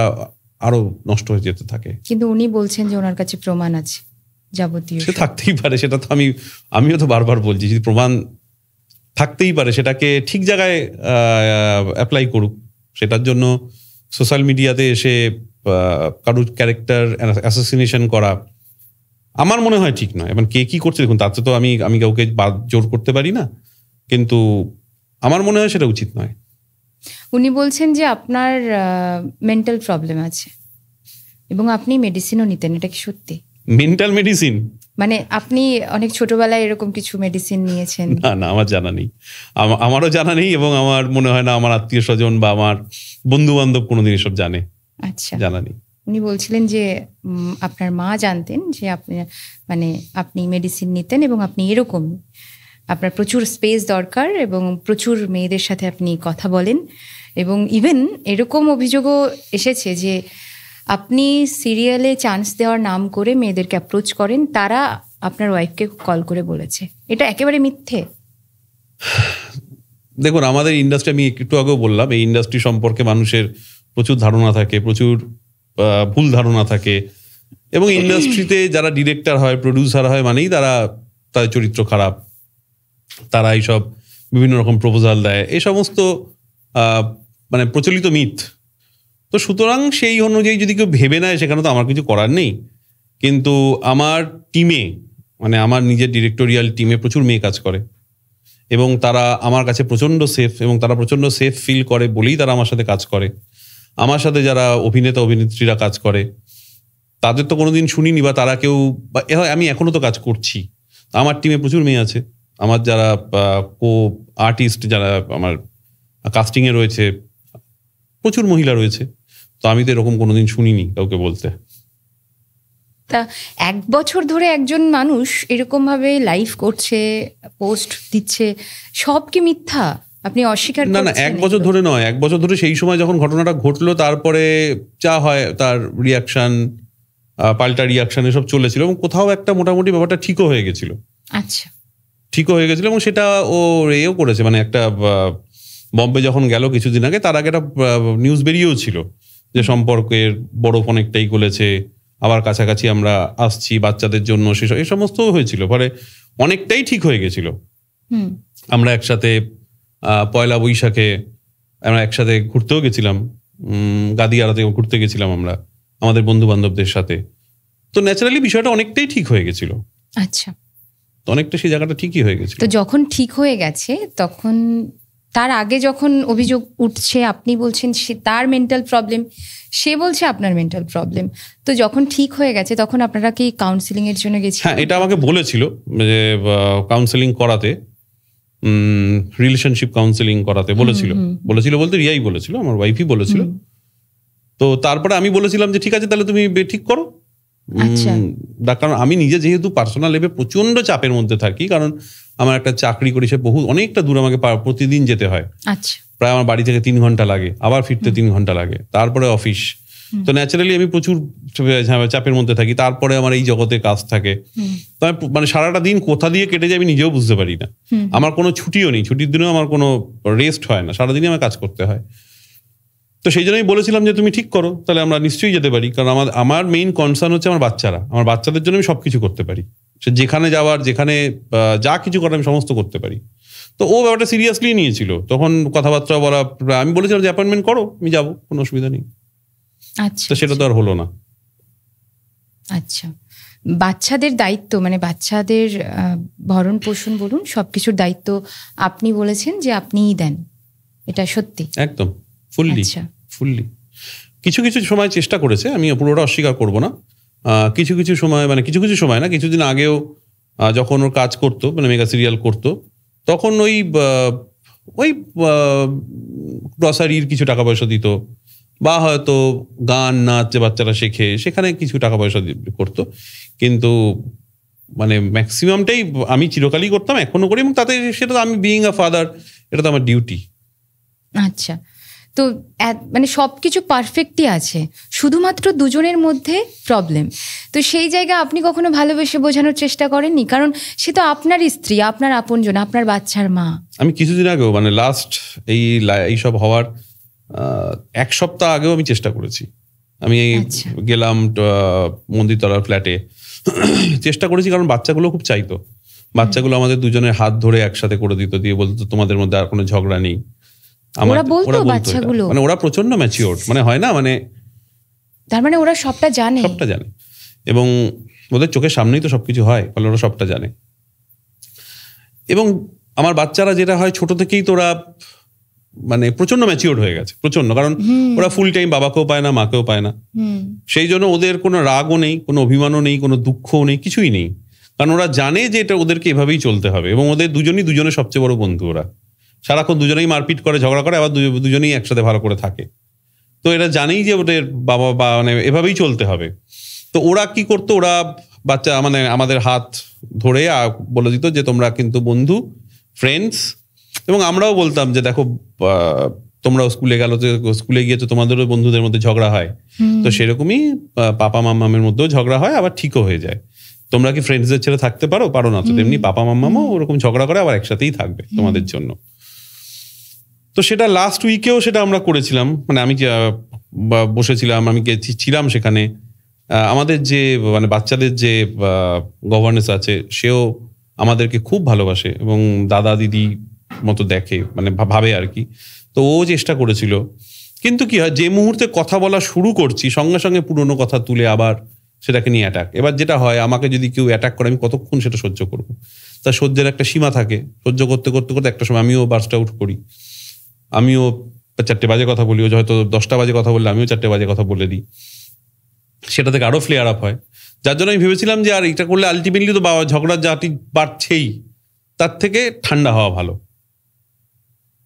আরো নষ্ট হয়ে যেতে থাকে। কিন্তু উনি বলছেন যে ওনার কাছে প্রমাণ আছে যাবতীয়। সে থাকতেই পারে, সেটা তো আমিও তো বারবার বলছি, যদি প্রমাণ থাকতেই পারে সেটাকে ঠিক জায়গায় অ্যাপ্লাই করুক। সেটার জন্য সোশ্যাল মিডিয়াতে এসে কারুর ক্যারেক্টার অ্যাসাসিনেশন করা আমার মনে হয় ঠিক নয়। এবং কে কি করছে দেখুন, তাতে তো আমি কাউকে জোর করতে পারি না, কিন্তু আমার মনে হয় সেটা উচিত নয়। উনি বলছেন যে আপনার মেন্টাল প্রবলেম আছে এবং আপনি মেডিসিনও নিতেন, এটা কি সত্যি? মেন্টাল মেডিসিন মানে আপনি অনেক ছোটবেলায় এরকম কিছু মেডিসিন নিয়েছেন? না, আমার জানা নেই, আমারও জানা নেই, এবং আমার মনে হয় না আমার আত্মীয় স্বজন বা আমার বন্ধু বান্ধব কোনোদিন এসব জানে। আচ্ছা, জানা নেই। উনি বলছিলেন যে আপনার মা জানতেন যে আপনি মেডিসিন নিতেন এবং আপনি এরকম, আপনার প্রচুর স্পেস দরকার এবং প্রচুর মেয়েদের সাথে আপনি কথা বলেন, এবং ইভেন এরকম অভিযোগও এসেছে যে আপনি সিরিয়ালে চান্স দেওয়ার নাম করে মেয়েদেরকে অ্যাপ্রোচ করেন, তারা আপনার ওয়াইফকে কল করে বলেছে। এটা একেবারে মিথ্যে? দেখুন, আমাদের ইন্ডাস্ট্রি, আমি একটু আগেও বললাম, এই ইন্ডাস্ট্রি সম্পর্কে মানুষের প্রচুর ধারণা থাকে, প্রচুর ভুল ধারণা থাকে, এবং ইন্ডাস্ট্রিতে যারা ডিরেক্টর হয়, প্রডিউসার হয় মানেই তাদের চরিত্র খারাপ, তারা এইসব বিভিন্ন রকম প্রপোজাল দেয়, এই সমস্ত প্রচলিত মিথ। তো সুতরাং সেই অনুযায়ী যদি কেউ ভেবে নেয়, সেখানে তো আমার কিছু করার নেই। কিন্তু আমার টিমে, আমার নিজের ডিরেক্টোরিয়াল টিমে প্রচুর মেয়ে কাজ করে, এবং তারা আমার কাছে প্রচণ্ড সেফ, এবং তারা প্রচণ্ড সেফ ফিল করে বলেই তারা আমার সাথে কাজ করে। আমার সাথে যারা অভিনেতা অভিনেত্রীরা কাজ করে, তাদের তো কোনোদিন শুনিনি, বা তারা কেউ, আমি এখনো তো কাজ করছি। আমার টিমে প্রচুর মেয়ে আছে, আমার যারা কো আর্টিস্ট, যারা আমার কাস্টিংয়ে রয়েছে, প্রচুর মহিলা রয়েছে। তো আমি তো এরকম কোনোদিন শুনিনি কাউকে বলতে। তা 1 বছর ধরে একজন মানুষ এরকম ভাবে লাইভ করছে, পোস্ট দিচ্ছে, সব কি মিথ্যা? আপনি অস্বীকার করছেন? না, 1 বছর ধরে নয়, 1 বছর ধরে সেই সময় যখন ঘটনাটা ঘটলো, তারপরে যা হয় তার রিয়াকশন, পাল্টা রিয়াকশন, এসব চলেছিল, এবং কোথাও একটা মোটামুটি ব্যাপারটা ঠিকও হয়ে গেছিল। আচ্ছা, ঠিকও হয়ে গেছিল, এবং সেটা ও এও করেছে। একটা বম্বে যখন গেল কিছুদিন আগে, তার আগে একটা নিউজ বেরিয়েও ছিল যে সম্পর্কের বরফ অনেকটাই গলেছে, আবার কাছাকাছি আমরা আসছি বাচ্চাদের জন্য, সেসব এই সমস্ত হয়েছিল। ফলে অনেকটাই ঠিক হয়ে গেছিল। আমরা একসাথে পয়লা বৈশাখে আমরা একসাথে ঘুরতেও গেছিলাম, গাদিয়ারাতে ঘুরতে গেছিলাম আমরা আমাদের বন্ধু বান্ধবদের সাথে। তো ন্যাচারালি বিষয়টা অনেকটাই ঠিক হয়ে গেছিল। আচ্ছা, অনেকটা সেই জায়গাটা ঠিকই হয়ে গেছিল। তো যখন ঠিক হয়ে গেছে, তখন তার আগে যখন অভিযোগ উঠছে, আপনি বলছেন তার মেন্টাল প্রবলেম, সে বলছে আপনার মেন্টাল প্রবলেম, তো যখন ঠিক হয়ে গেছে তখন আপনারা কি কাউন্সিলিং এর জন্য গেছিলেন? হ্যাঁ, এটা আমাকে বলেছিল যে কাউন্সিলিং করাতে, রিলেশনশিপ কাউন্সিলিং করাতে বলেছিল বলতে রিয়াই বলেছিল, আমার ওয়াইফই বলেছিল। তো তারপরে আমি বলেছিলাম যে ঠিক আছে, তাহলে তুমি ঠিক করো। কারণ আমি নিজে যেহেতু পার্সোনাল লেভে প্রচন্ড চাপের মধ্যে থাকি, কারণ আমার একটা চাকরি করি, সে অনেকটা দূর আমাকে প্রতিদিন যেতে হয়। আচ্ছা, প্রায় আমার বাড়ি থেকে 3 ঘন্টা লাগে, আবার ফিরতে 3 ঘন্টা লাগে, তারপরে অফিস। তো ন্যাচারালি আমি প্রচুর চাপের মধ্যে থাকি, তারপরে আমার এই জগতে কাজ থাকে। তো সারাটা দিন কোথা দিয়ে কেটে যায় আমি নিজেও বুঝতে পারি না। আমার কোনো ছুটিও নেই, ছুটির দিনেও আমার কোনো রেস্ট হয় না, সারাদিনই আমার কাজ করতে হয়। তো সেই জন্যই বলেছিলাম যে তুমি ঠিক করো, তাহলে আমরা নিশ্চয়ই যেতে পারি। কারণ আমার মেইন কনসার্ন হচ্ছে আমার বাচ্চারা, আমার বাচ্চাদের জন্য আমি সবকিছু করতে পারি। সে যেখানে যাওয়ার, যেখানে যা কিছু করার আমি সমস্ত করতে পারি। তো ও ব্যাপারটা সিরিয়াসলি নিয়েছিল। তখন কথাবার্তা বলা, আমি বলেছিলাম যে অ্যাপয়েন্টমেন্ট করো, আমি যাবো, কোনো অসুবিধা নেই। আচ্ছা, তো সেটা তো আর হলো না। আচ্ছা, বাচ্চাদের দায়িত্ব, বাচ্চাদের ভরণ পোষণ বলুন, সবকিছুর দায়িত্ব আপনি বলেছেন যে আপনিই দেন, এটা সত্যি? একদম, ফুললি। কিছু কিছু সময় চেষ্টা করেছে, আমি পুরোটা অস্বীকার করবো না। কিছু কিছু সময় না, কিছুদিন আগেও যখন ওর কাজ করতো, মেগা সিরিয়াল করতো, তখন ওই গ্রসারির কিছু টাকা পয়সা দিত, বা হয়তো গান নাচ যে বাচ্চারা শেখে, সেখানে কিছু টাকা পয়সা করতো। কিন্তু মানে ম্যাক্সিমামটাই আমি চিরকালই করতাম, এখনো করি, এবং তাতে সেটা তো আমি বিইং আ ফাদার, এটা তো আমার ডিউটি। আচ্ছা, তো মানে সবকিছু পারফেক্টই আছে, শুধুমাত্র দুজনের মধ্যে প্রবলেম। তো সেই জায়গায় আপনি কখনো ভালোবেসে বোঝানোর চেষ্টা করেননি? কারণ সে তো আপনারই স্ত্রী, আপনার আপনজন, আপনার বাচ্চার মা। আমি কিছুদিন আগেও মানে লাস্ট এইসব হওয়ার 1 সপ্তাহ আগেও আমি চেষ্টা করেছি। আমি গেলাম মন্দিরতলার ফ্ল্যাটে, চেষ্টা করেছি, কারণ বাচ্চাগুলো খুব চাইতো। বাচ্চাগুলো আমাদের দুজনের হাত ধরে একসাথে করে দিত, দিয়ে বলতো তোমাদের মধ্যে আর কোনো ঝগড়া নেই। বাচ্চাগুলো মানে ওরা প্রচন্ড ম্যাচিওর, মানে হয় না, মানে তার মানে ওরা সবটা জানে, এবং ওদের চোখের সামনেই তো সবকিছু হয়, ফলে ওরা সবটা জানে। এবং আমার বাচ্চারা যেটা হয়, ছোট থেকেই তো ওরা মানে প্রচন্ড ম্যাচিওর হয়ে গেছে, প্রচন্ড, কারণ ওরা ফুল টাইম বাবাকেও পায় না, মাকেও পায় না। সেই জন্য ওদের কোনো রাগও নেই, কোনো অভিমানও নেই, কোনো দুঃখও নেই, কিছুই নেই, কারণ ওরা জানে যে এটা ওদেরকে এভাবেই চলতে হবে। এবং ওদের দুজনের সবচেয়ে বড় বন্ধু। ওরা সারাক্ষণ দুজনেই মারপিট করে, ঝগড়া করে, আবার দুজনেই একসাথে ভালো করে থাকে। তো এরা জানেই যে ওদের বাবা মানে এভাবেই চলতে হবে। তো ওরা কি করতো, ওরা বাচ্চা মানে আমাদের হাত ধরে বলে দিত যে তোমরা কিন্তু বন্ধু, ফ্রেন্ডস। এবং আমরাও বলতাম যে দেখো তোমরাও স্কুলে গিয়ে তো তোমাদেরও বন্ধুদের মধ্যে ঝগড়া হয়, তো সেরকমই পাপা মাম্মামের মধ্যেও ঝগড়া হয়, আবার ঠিকও হয়ে যায়। তোমরা কি ফ্রেন্ডসদের ছেড়ে থাকতে পারো না? তো তেমনি পাপা মাম্মামও ওরকম ঝগড়া করে, আবার একসাথেই থাকবে তোমাদের জন্য। তো সেটা লাস্ট উইকেও সেটা আমরা করেছিলাম, মানে আমি বসেছিলাম, আমি ছিলাম সেখানে। আমাদের যে মানে বাচ্চাদের যে গভর্নেন্স আছে, সেও আমাদেরকে খুব ভালোবাসে এবং দাদা দিদি মতো দেখে, মানে ভাবে আর কি। তো ও চেষ্টা করেছিল, কিন্তু কি হয়, যে মুহূর্তে কথা বলা শুরু করছি, সঙ্গে সঙ্গে পুরনো কথা তুলে আবার সেটাকে নিয়ে অ্যাটাক। এবার যেটা হয়, আমাকে যদি কেউ অ্যাটাক করে, আমি কতক্ষণ সেটা সহ্য করব? তার সহ্যের একটা সীমা থাকে, সহ্য করতে করতে করতে একটা সময় আমিও বার্স্ট আউট করি। আমিও 4টে বাজে কথা বলি, ও হয়তো 10টা বাজে কথা বললে আমিও 4টে বাজে কথা বলে দিই। সেটা থেকে আরো ফ্লেয়ার আপ হয়, যার জন্য আমি ভেবেছিলাম যে আর এটা করলে আলটিমেটলি তো ঝগড়ার জাতি বাড়ছেই, তার থেকে ঠান্ডা হওয়া ভালো।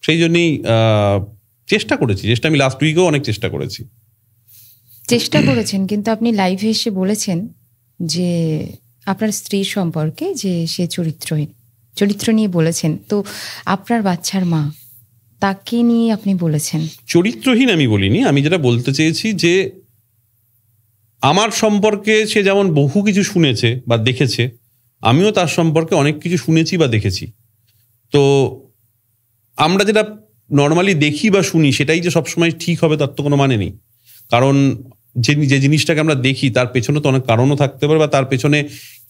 সেই জন্যই চেষ্টা আমি লাস্ট উইকেও অনেক চেষ্টা করেছেন। কিন্তু আপনি লাইভে এসে বলেছেন যে আপনার স্ত্রীর সম্পর্কে যে সে চরিত্র নিয়ে বলেছেন। তো আপনার বাচ্চার মা, তাকে নিয়ে আপনি বলেছেন। চরিত্রহীন আমি বলিনি, আমি যেটা বলতে চেয়েছি যে আমার সম্পর্কে সে যেমন বহু কিছু শুনেছে বা দেখেছে, আমিও তার সম্পর্কে অনেক কিছু শুনেছি বা দেখেছি। তো আমরা যেটা নর্মালি দেখি বা শুনি, সেটাই যে সবসময় ঠিক হবে তার তো কোনো মানে নেই। কারণ যে জিনিসটাকে আমরা দেখি, তার পেছনে তো অনেক কারণও থাকতে পারে, বা তার পেছনে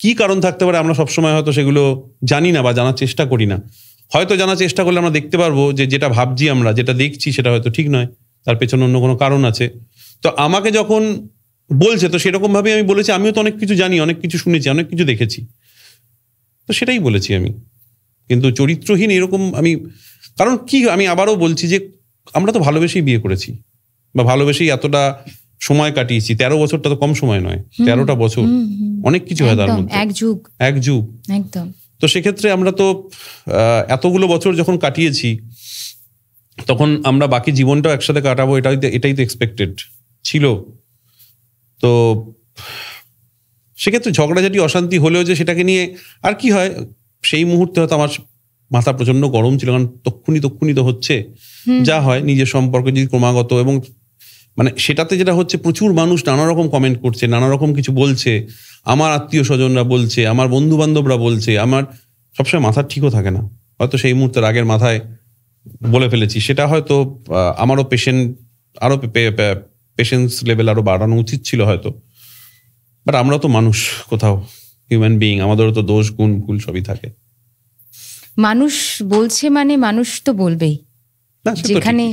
কি কারণ থাকতে পারে আমরা সবসময় হয়তো সেগুলো জানি না বা জানার চেষ্টা করি না। হয়তো জানার চেষ্টা করলে আমরা দেখতে পারবো যে যেটা ভাবছি আমরা, যেটা দেখছি, সেটা হয়তো ঠিক নয়, তার পেছনে অন্য কোনো কারণ আছে। তো আমাকে যখন বলছে, তো সেরকম ভাবে আমি বলেছি আমিও তো অনেক কিছু জানি, অনেক কিছু শুনেছি, অনেক কিছু দেখেছি, তো সেটাই বলেছি আমি। কিন্তু চরিত্রহীন এরকম আমি, কারণ কি, আমি আবারও বলছি যে আমরা তো ভালোবেসেই বিয়ে করেছি, বা ভালোবেসেই এতটা সময় কাটিয়েছি। 13 বছরটা তো কম সময় নয়, 13টা বছর, অনেক কিছু হয় তার মধ্যে, এক যুগ একদম। তো সেক্ষেত্রে আমরা তো এতগুলো বছর যখন কাটিয়েছি, তখন আমরা বাকি জীবনটাও একসাথে কাটাবো, এটাই তো এক্সপেক্টেড ছিল। তো সেক্ষেত্রে ঝগড়াঝাটি অশান্তি হলেও যে সেটাকে নিয়ে আর কি হয়, সেই মুহূর্তে হয়তো আমার মাথা প্রচন্ড গরম ছিল, কারণ তক্ষুনি তো হচ্ছে যা হয়, নিজের সম্পর্কে যদি ক্রমাগত, এবং মানে সেটাতে যেটা হচ্ছে, প্রচুর মানুষ নানা রকম কমেন্ট করছে, নানা রকম কিছু বলছে, আমার আত্মীয় স্বজনরা বলছে, আমার বন্ধু বান্ধবরা বলছে, আমার সবসময় মাথা ঠিকও থাকে না, হয়তো সেই মুহূর্তে রাগের মাথায় বলে ফেলেছি। সেটা হয়তো আমারও পেশেন্স লেভেল আরো বাড়ানো উচিত ছিল হয়তো। বাট আমরা তো মানুষ, কোথাও হিউম্যান বিইং, আমাদেরও তো দোষ গুণ ভুল সবই থাকে। মানুষ বলছে মানে মানুষ তো বলবেই, যেখানে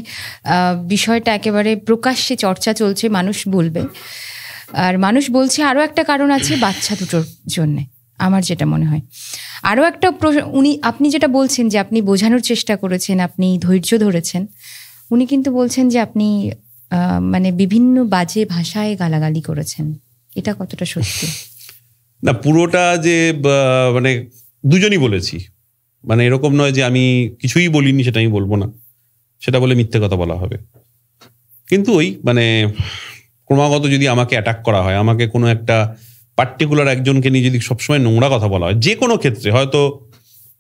বিষয়টা একেবারে প্রকাশ্যে চর্চা চলছে, মানুষ বলবে। আর মানুষ বলছে আরো একটা কারণ আছে, বাচ্চা দুটোর জন্য। আমার যেটা মনে হয় আরো একটা, আপনি যেটা বলছেন যে আপনি বোঝানোর চেষ্টা করেছেন, আপনি ধৈর্য ধরেছেন, উনি কিন্তু বলছেন যে আপনি মানে বিভিন্ন বাজে ভাষায় গালাগালি করেছেন। এটা কতটা সত্যি? না, পুরোটা যে মানে দুজনই বলেছি, মানে এরকম নয় যে আমি কিছুই বলিনি, সেটা আমি বলবো না, সেটা বলে মিথ্যে কথা বলা হবে। কিন্তু ওই মানে ক্রমাগত যদি আমাকে অ্যাটাক করা হয়, আমাকে কোনো একটা পার্টিকুলার একজনকে নিয়ে যদি সবসময় নোংরা কথা বলা হয়, যে কোনো ক্ষেত্রে, হয়তো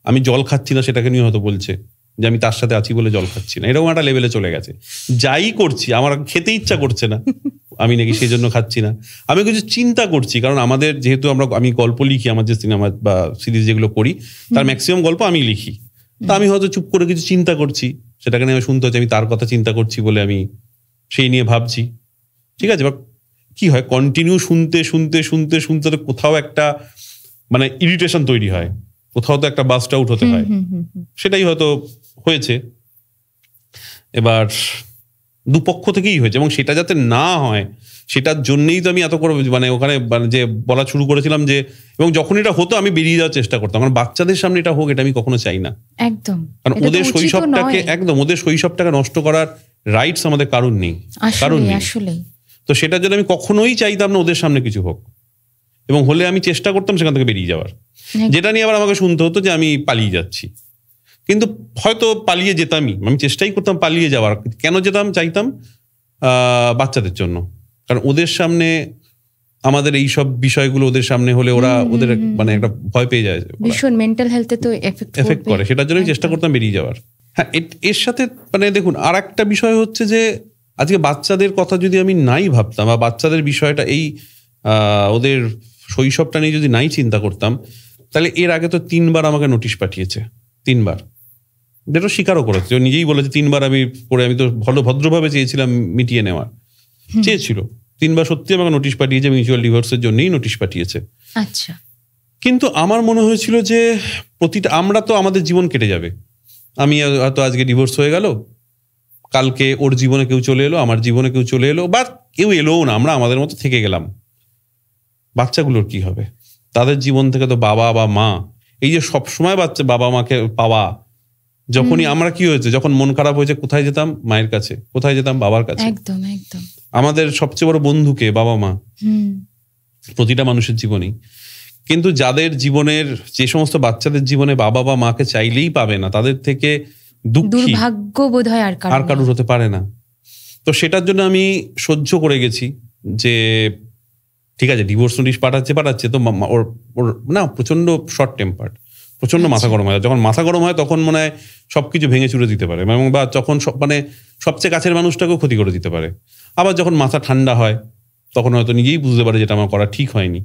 আমি জল খাচ্ছি না সেটাকে নিয়ে হয়তো বলছে যে আমি তার সাথে আছি বলে জল খাচ্ছি না, এরকম একটা লেভেলে চলে গেছে। যাই করছি আমার খেতে ইচ্ছা করছে না, আমি নাকি সেই জন্য খাচ্ছি না। আমি কিছু চিন্তা করছি, কারণ আমাদের যেহেতু আমি গল্প লিখি, আমার যে সিনেমা বা সিরিজ যেগুলো করি তার ম্যাক্সিমাম গল্প আমি লিখি। তা আমি হয়তো চুপ করে কিছু চিন্তা করছি, সেটাকে নিয়ে শুনতে হচ্ছে আমি তার কথা চিন্তা করছি বলে আমি সেই নিয়ে ভাবছি, ঠিক আছে। বা কি হয়, কন্টিনিউ শুনতে শুনতে শুনতে শুনতে কোথাও একটা মানে ইরিটেশন তৈরি হয়, কোথাও তো একটা বাস্ট আউট হতে হয়, সেটাই হয়তো হয়েছে। এবার দুপক্ষ থেকেই হয়েছে, এবং সেটা যাতে না হয় সেটার জন্যই তো আমি এত করে মানে ওখানে মানে যে বলা শুরু করেছিলাম যে, এবং যখন এটা হতো আমি বেরিয়ে যাওয়ার চেষ্টা করতাম, কারণ বাচ্চাদের সামনে এটা হোক এটা আমি কখনো চাই না। একদম, কারণ ওদের শৈশবটাকে ওদের শৈশবটাকে নষ্ট করার রাইটস আমাদের কারণ নেই, কারণ নেই। তো সেটার জন্য আমি কখনোই চাইতাম না ওদের সামনে কিছু হোক, এবং হলে আমি চেষ্টা করতাম সেখান থেকে বেরিয়ে যাওয়ার, যেটা নিয়ে আবার আমাকে শুনতে হতো যে আমি পালিয়ে যাচ্ছি। কিন্তু হয়তো পালিয়ে যেতামই, আমি চেষ্টাই করতাম পালিয়ে যাওয়ার। কেন যেতাম, চাইতাম বাচ্চাদের জন্য, কারণ ওদের সামনে আমাদের এই সব বিষয়গুলো ওদের সামনে হলে ওদের মানে একটা ভয় পেয়ে যায়, ভীষণ মেন্টাল হেলথে তো এফেক্ট করে। সেটার জন্য চেষ্টা করতাম বেরিয়ে যাওয়ার। হ্যাঁ, এর সাথে মানে দেখুন আর একটা বিষয় হচ্ছে যে আজকে বাচ্চাদের কথা যদি আমি নাই ভাবতাম, বা বাচ্চাদের বিষয়টা এই ওদের শৈশবটা নিয়ে যদি নাই চিন্তা করতাম, তাহলে এর আগে তো 3বার আমাকে নোটিশ পাঠিয়েছে, 3বার, যেটা স্বীকারও করেছে, ও নিজেই বলেছে 3বার আমি পড়ে, আমি তো ভদ্রভাবে চেয়েছিলাম মিটিয়ে নেওয়ার, চেয়েছিল 3বার সত্যি আমাকে নোটিশ পাঠিয়েছে, মিউচুয়াল ডিভোর্সের জন্যই নোটিশ পাঠিয়েছে। আচ্ছা, কিন্তু আমার মনে হয়েছিল যে প্রতিটা, আমরা তো আমাদের জীবন কেটে যাবে, আমি হয়তো আজকে ডিভোর্স হয়ে গেল, কালকে ওর জীবনে কেউ চলে এলো, আমার জীবনে কেউ চলে এলো, বা কেউ এলোও না, আমরা আমাদের মতো থেকে গেলাম। বাচ্চাগুলোর কি হবে? তাদের জীবন থেকে তো বাবা বা মা, এই যে সবসময় বাবা মাকে পাওয়া, যখনই আমরা কি হয়েছে, যখন মন খারাপ হয়েছে কোথায় যেতাম? মায়ের কাছে। কোথায় যেতাম? বাবার কাছে। একদম একদম। আমাদের সবচেয়ে বড় বন্ধুকে বাবা মা, প্রতিটা মানুষের জীবনেই। কিন্তু যাদের জীবনের, যে সমস্ত বাচ্চাদের জীবনে বাবা বা মাকে চাইলেই পাবে না, তাদের থেকে দুর্ভাগ্য বোধহয় আর কারুর হতে পারে না। তো সেটার জন্য আমি সহ্য করে গেছি যে ঠিক আছে, ডিভোর্স নোটিশ পাঠাচ্ছে তো ওর না প্রচন্ড শর্ট টেম্পার্ড, প্রচন্ড মাথা গরম হয়। যখন মাথা গরম হয় তখন মনে হয় সবকিছু ভেঙে চুরে দিতে পারে, এবং বা যখন মানে সবচেয়ে কাছের মানুষটাকেও ক্ষতি করে দিতে পারে। আবার যখন মাথা ঠান্ডা হয় তখন হয়তো নিজেই বুঝতে পারে যেটা আমার করা ঠিক হয়নি।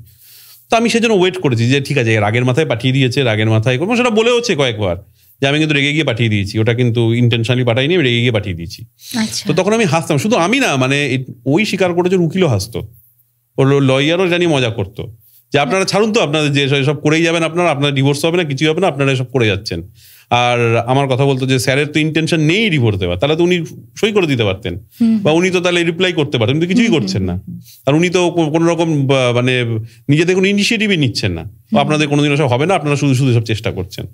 তো আমি সেজন্য ওয়েট করেছি যে ঠিক আছে, রাগের মাথায় পাঠিয়ে দিয়েছে, রাগের মাথায় করবো, সেটা বলেওছে কয়েকবার যে আমি কিন্তু রেগে গিয়ে পাঠিয়ে দিয়েছি, ওটা কিন্তু ইন্টেনশনালি পাঠাইনি, আমি রেগে গিয়ে পাঠিয়ে দিয়েছি। তো তখন আমি হাসতাম, শুধু আমি না, মানে ওই স্বীকার করেছে, উকিলও হাসতো, ওর লয়ারও জানি মজা করতো যে আপনারা ছাড়ুন তো, আপনাদের যে সব করেই যাবেন, আপনারা ডিভোর্স হবে না, কিছুই হবে না, আপনারা এসব করে যাচ্ছেন। আর আমার কথা বলতো যে স্যারের তো ইন্টেনশন নেই ডিভোর্স দেওয়ার, তাহলে তো উনি সই করে দিতে পারতেন, বা উনি তো তাহলে রিপ্লাই করতে পারতেন, কিন্তু কিছুই করছেন না। আর উনি তো কোনো রকম মানে নিজেদের কোনো ইনিশিয়েটিভই নিচ্ছেন না, আপনাদের কোনোদিন সব হবে না, আপনারা শুধু শুধু সব চেষ্টা করছেন।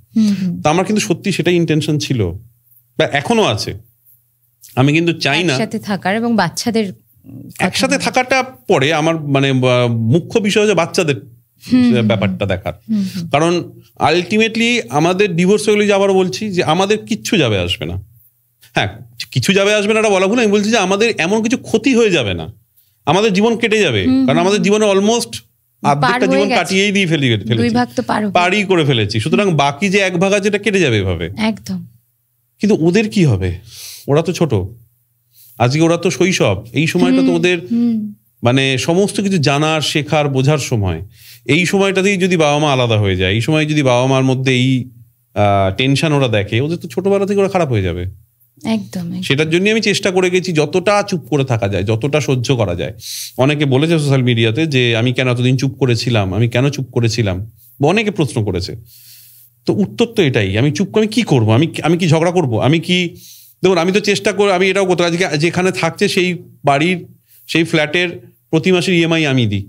তা আমার কিন্তু সত্যি সেটাই ইন্টেনশন ছিল, বা এখনো আছে। আমি কিন্তু চাই না একসাথে থাকার, এবং বাচ্চাদের একসাথে থাকাটা পরে আমার মানে মুখ্য বিষয় হচ্ছে বাচ্চাদের ব্যাপারটা দেখার। কারণ আলটিমেটলি আমাদের ডিভোর্স হয়ে গেলে, আবার বলছি যে আমাদের কিচ্ছু যাবে আসবে না। হ্যাঁ, কিছু যাবে আসবে না এটা বলা ভুল, আমি বলছি যে আমাদের এমন কিছু ক্ষতি হয়ে যাবে না, আমাদের জীবন কেটে যাবে। কারণ আমাদের জীবনে অলমোস্ট আর্ধেকটা জীবন কাটিয়েই দিয়ে পারি করে ফেলেছি, সুতরাং বাকি যে 1 ভাগ আছে এটা কেটে যাবে এভাবে একদম। কিন্তু ওদের কি হবে? ওরা তো ছোট, আজকে ওরা তো শৈশব, এই সময়টা তো ওদের মানে সমস্ত কিছু জানার, শেখার, বোঝার সময়। এই সময়টাতেই যদি বাবা মা আলাদা হয়ে যায়, এই সময় যদি বাবা মার মধ্যে এই টেনশন ওরা দেখে, ওদের তো ছোটবেলা থেকে ওরা খারাপ হয়ে যাবে একদম। সেটার জন্য আমি চেষ্টা করে গেছি যতটা চুপ করে থাকা যায়, যতটা সহ্য করা যায়। অনেকে বলেছে সোশ্যাল মিডিয়াতে যে আমি কেন এতদিন চুপ করেছিলাম, আমি কেন চুপ করেছিলাম, অনেকে প্রশ্ন করেছে। তো উত্তর তো এটাই, আমি চুপ করে আমি কি করবো? আমি কি ঝগড়া করবো? আমি কি, দেখুন আমি তো চেষ্টা করে, আমি এটাও করতে, আজকে যেখানে থাকছে সেই বাড়ির, সেই ফ্ল্যাটের প্রতি মাসের ইএমআই আমি দিই,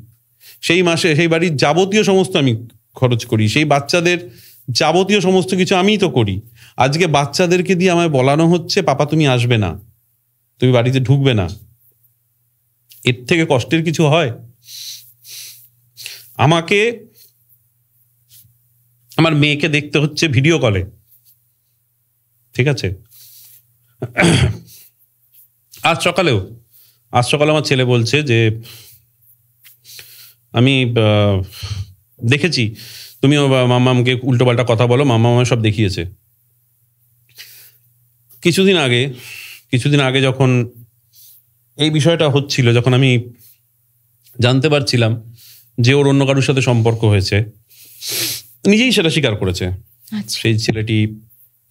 সেই মাসে সেই বাড়ির যাবতীয় সমস্ত আমি খরচ করি, সেই বাচ্চাদের যাবতীয় সমস্ত কিছু আমিই তো করি। আজকে বাচ্চাদেরকে দিয়ে আমায় বলানো হচ্ছে পাপা তুমি আসবে না, তুমি বাড়িতে ঢুকবে না। এর থেকে কষ্টের কিছু হয়? আমাকে আমার মেয়েকে দেখতে হচ্ছে ভিডিও কলে, ঠিক আছে? আজ সকালে আমার ছেলে বলছে যে আমি দেখেছি তুমিও মাম্মামকে উল্টোপাল্টা কথা বলো, মাম্মা সব দেখিয়েছে। কিছুদিন আগে যখন এই বিষয়টা হচ্ছিল, যখন আমি জানতে পারছিলাম যে ওর অন্য কারোর সাথে সম্পর্ক হয়েছে, নিজেই সেটা স্বীকার করেছে। সেই ছেলেটি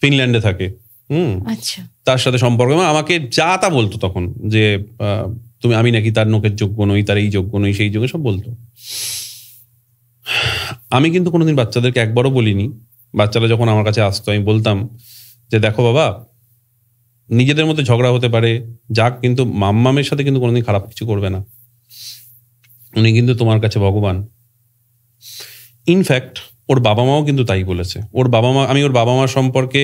ফিনল্যান্ডে থাকে, তার সাথে সম্পর্ক, আমাকে যা তা বলতো তখন, যে আমি নাকি তার নোকের যোগ্য নই, তার এই যোগ্য নই, সেই যোগ্য, সব বলতো। আমি কিন্তু কোনোদিন বাচ্চাদেরকে একবারও বলিনি। বাচ্চারা যখন আমার কাছে আসতো আমি বলতাম যে দেখো বাবা, নিজেদের মধ্যে ঝগড়া হতে পারে যাক, কিন্তু মাম্মামের সাথে কিন্তু কোনোদিন খারাপ কিছু করবে না, উনি কিন্তু তোমার কাছে ভগবান। ইনফ্যাক্ট ওর বাবা মাও কিন্তু তাই বলেছে। আমি ওর বাবা মা সম্পর্কে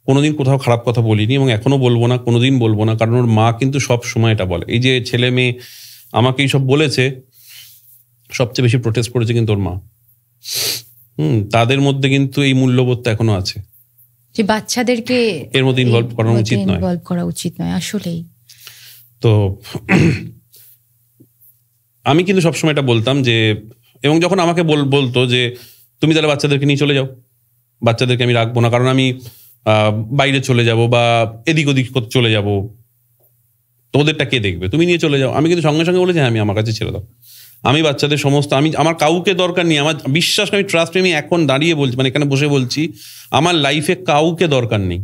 কোনোদিন কোথাও খারাপ কথা বলিনি এবং এখনো বলবো না, কোনোদিন বলবো না, কারণ ওর মা কিন্তু সব সময় এটা বলে। এই যে ছেলে মেয়ে আমাকে এইসব বলেছে, সবচেয়ে বেশি প্রোটেস্ট করেছে কিন্তু ওর মা। তাদের মধ্যে কিন্তু এই মূল্যবোধটা এখনো আছে যে বাচ্চাদেরকে এর মধ্যে ইনভলভ করা উচিত নয়। আসলেই তো আমি কিন্তু সবসময় এটা বলতাম যে, এবং যখন আমাকে বলতো যে তুমি তাহলে বাচ্চাদেরকে নিয়ে চলে যাও, বাচ্চাদেরকে আমি রাখবো না, কারণ আমি বাইরে চলে যাব বা এদিক ওদিক চলে যাব, তো ওদেরটা কে দেখবে, তুমি নিয়ে চলে যাও। আমি কিন্তু সঙ্গে সঙ্গে বলেছি হ্যাঁ, আমি আমার কাছে ছেড়ে দাও, আমি বাচ্চাদের সমস্ত, আমার কাউকে দরকার নেই, আমার বিশ্বাস, আমি ট্রাস্ট, আমি এখন দাঁড়িয়ে বলছি, মানে এখানে বসে বলছি, আমার লাইফে কাউকে দরকার নেই।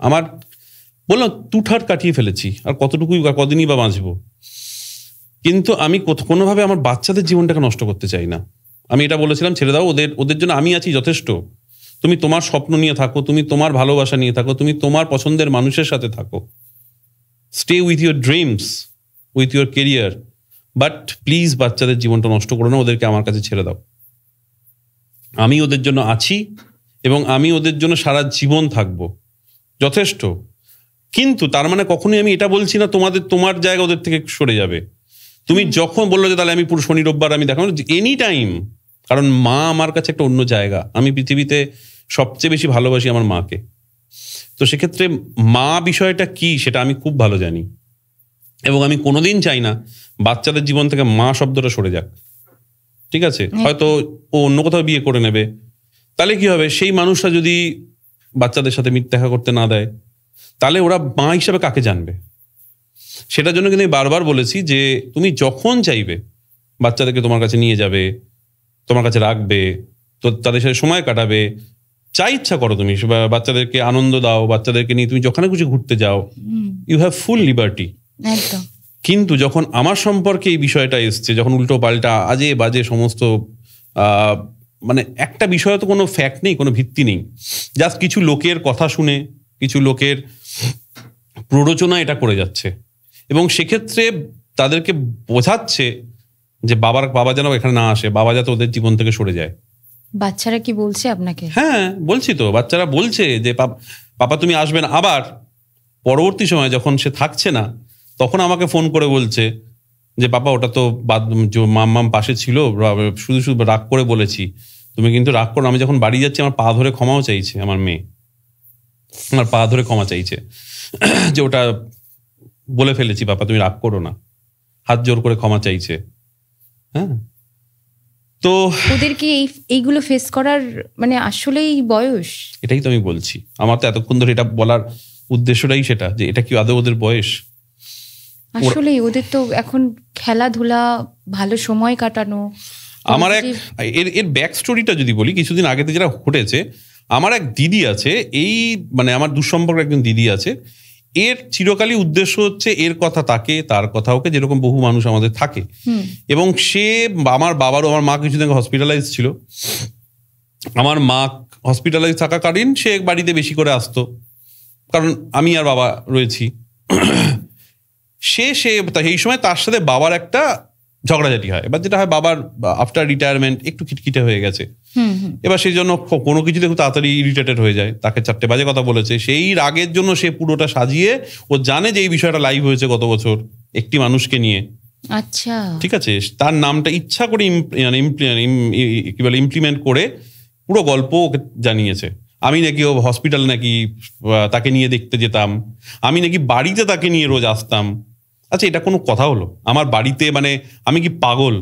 আমার বললাম তুঠার কাটিয়ে ফেলেছি, আর কতটুকুই কদিনই বা বাঁচবো, কিন্তু আমি কোনোভাবে আমার বাচ্চাদের জীবনটাকে নষ্ট করতে চাই না। আমি এটা বলেছিলাম ছেড়ে দাও, ওদের জন্য আমি আছি যথেষ্ট। তুমি তোমার স্বপ্ন নিয়ে থাকো, তুমি তোমার ভালোবাসা নিয়ে থাকো, তুমি তোমার পছন্দের মানুষের সাথে থাকো, stay with your dreams, with your career, but please বাচ্চাদের জীবনটা নষ্ট করো না, ওদেরকে আমার কাছে ছেড়ে দাও। আমি ওদের জন্য আছি এবং আমি ওদের জন্য সারা জীবন থাকবো, যথেষ্ট। কিন্তু তার মানে কখনোই আমি এটা বলছি না তোমার জায়গা ওদের থেকে সরে যাবে। তুমি যখন বললো যে তাহলে আমি পুরো শনি রোববার আমি দেখাবো, এনি টাইম, কারণ মা আমার কাছে একটা অন্য জায়গা। আমি পৃথিবীতে সবচেয়ে বেশি ভালোবাসি আমার মাকে। তো সেক্ষেত্রে মা বিষয়টা কি সেটা আমি খুব ভালো জানি, এবং আমি কোনোদিন চাই না বাচ্চাদের জীবন থেকে মা শব্দটা সরে যাক। ঠিক আছে, হয়তো ও অন্য কোথাও বিয়ে করে নেবে, তাহলে কি হবে, সেই মানুষটা যদি বাচ্চাদের সাথে দেখা করতে না দেয়, তাহলে ওরা মা হিসাবে কাকে জানবে? সেটার জন্য কিন্তু আমি বারবার বলেছি যে তুমি যখন চাইবে বাচ্চাদেরকে তোমার কাছে নিয়ে যাবে, তোমার কাছে রাখবে, তো তাদের সাথে সময় কাটাবে, যা ইচ্ছা করো তুমি, বাচ্চাদেরকে আনন্দ দাও, বাচ্চাদেরকে নিয়ে তুমি যখন খুশি ঘুরতে যাও, ইউ হ্যাভ ফুল লিবার্টি। কিন্তু যখন আমার সম্পর্কে এই বিষয়টা এসছে, যখন উল্টো পাল্টা আজে বাজে সমস্ত, মানে একটা বিষয়ে তো কোনো ফ্যাক্ট নেই, কোনো ভিত্তি নেই, জাস্ট কিছু লোকের কথা শুনে, কিছু লোকের প্ররোচনা এটা করে যাচ্ছে, এবং সেক্ষেত্রে তাদেরকে বোঝাচ্ছে যে বাবা যেন এখানে না আসে, বাবা যাতে ওদের জীবন থেকে সরে যায়। বাচ্চারা কি বলছে আপনাকে? হ্যাঁ বলছি তো, বাচ্চারা বলছে যে পাপা তুমি আসবে না। আবার পরবর্তী সময় যখন সে থাকছে না, তখন আমাকে ফোন করে বলছে যে পাপা ওটা তো মাম্মাম পাশে ছিল, শুধু রাগ করে বলেছি, তুমি কিন্তু রাগ করো। আমি যখন বাড়ি যাচ্ছি আমার পা ধরে ক্ষমাও চাইছে, আমার মেয়ে আমার পা ধরে ক্ষমা চাইছে যে ওটা বলে ফেলেছি পাপা, তুমি রাগ করো না, হাত জোর করে ক্ষমা চাইছে। হ্যাঁ, তো ওদের কি এইগুলো ফেস করার মানে আসলেই বয়স? এটাই তো আমি বলছি, আমার তো এতক্ষণ ধরে এটা বলার উদ্দেশ্যটাই সেটা, যে এটা কি আদৌ ওদের বয়স? আসলেই ওদের তো এখন খেলাধুলা, ভালো সময় কাটানো। আমার এর ব্যাক স্টোরিটা যদি বলি, কিছুদিন আগেতে যেটা ঘটেছে, আমার এক দিদি আছে, এই মানে আমার দুঃসম্পর্ক একজন দিদি আছে, এর চিরকালই উদ্দেশ্য হচ্ছে এর কথা তাকে, তার কথা ওকে, যেরকম বহু মানুষ আমাদের থাকে। এবং সে আমার মা কিছুদিন আগে হসপিটালাইজ ছিল, আমার মা হসপিটালাইজ থাকাকালীন সে বাড়িতে বেশি করে আসতো, কারণ আমি আর বাবা রয়েছি। এই সময় তার সাথে বাবার একটা ঝগড়াঝাটি হয়, এবার যেটা হয় বাবার আফটার রিটায়ারমেন্ট একটু খিটখিটে হয়ে গেছে, এবার সেই জন্য কোনো কিছুতে খুব তাড়াতাড়ি ইরিটেটেড হয়ে যায়, তাকে 4টে বাজে কথা বলেছে, সেই রাগের জন্য সে পুরোটা সাজিয়ে, ও জানে যে এই বিষয়টা লাইভ হয়েছে গত বছর একটি মানুষকে নিয়ে। আচ্ছা, ঠিক আছে, তার নামটা ইচ্ছা করে কি বলে ইমপ্লিমেন্ট করে পুরো গল্প ওকে জানিয়েছে। আমি নাকি ও হসপিটাল নাকি তাকে নিয়ে দেখতে যেতাম, আমি নাকি বাড়িতে তাকে নিয়ে রোজ আসতাম। আচ্ছা, এটা কোনো কথা হলো? আমার বাড়িতে, মানে আমি কি পাগল?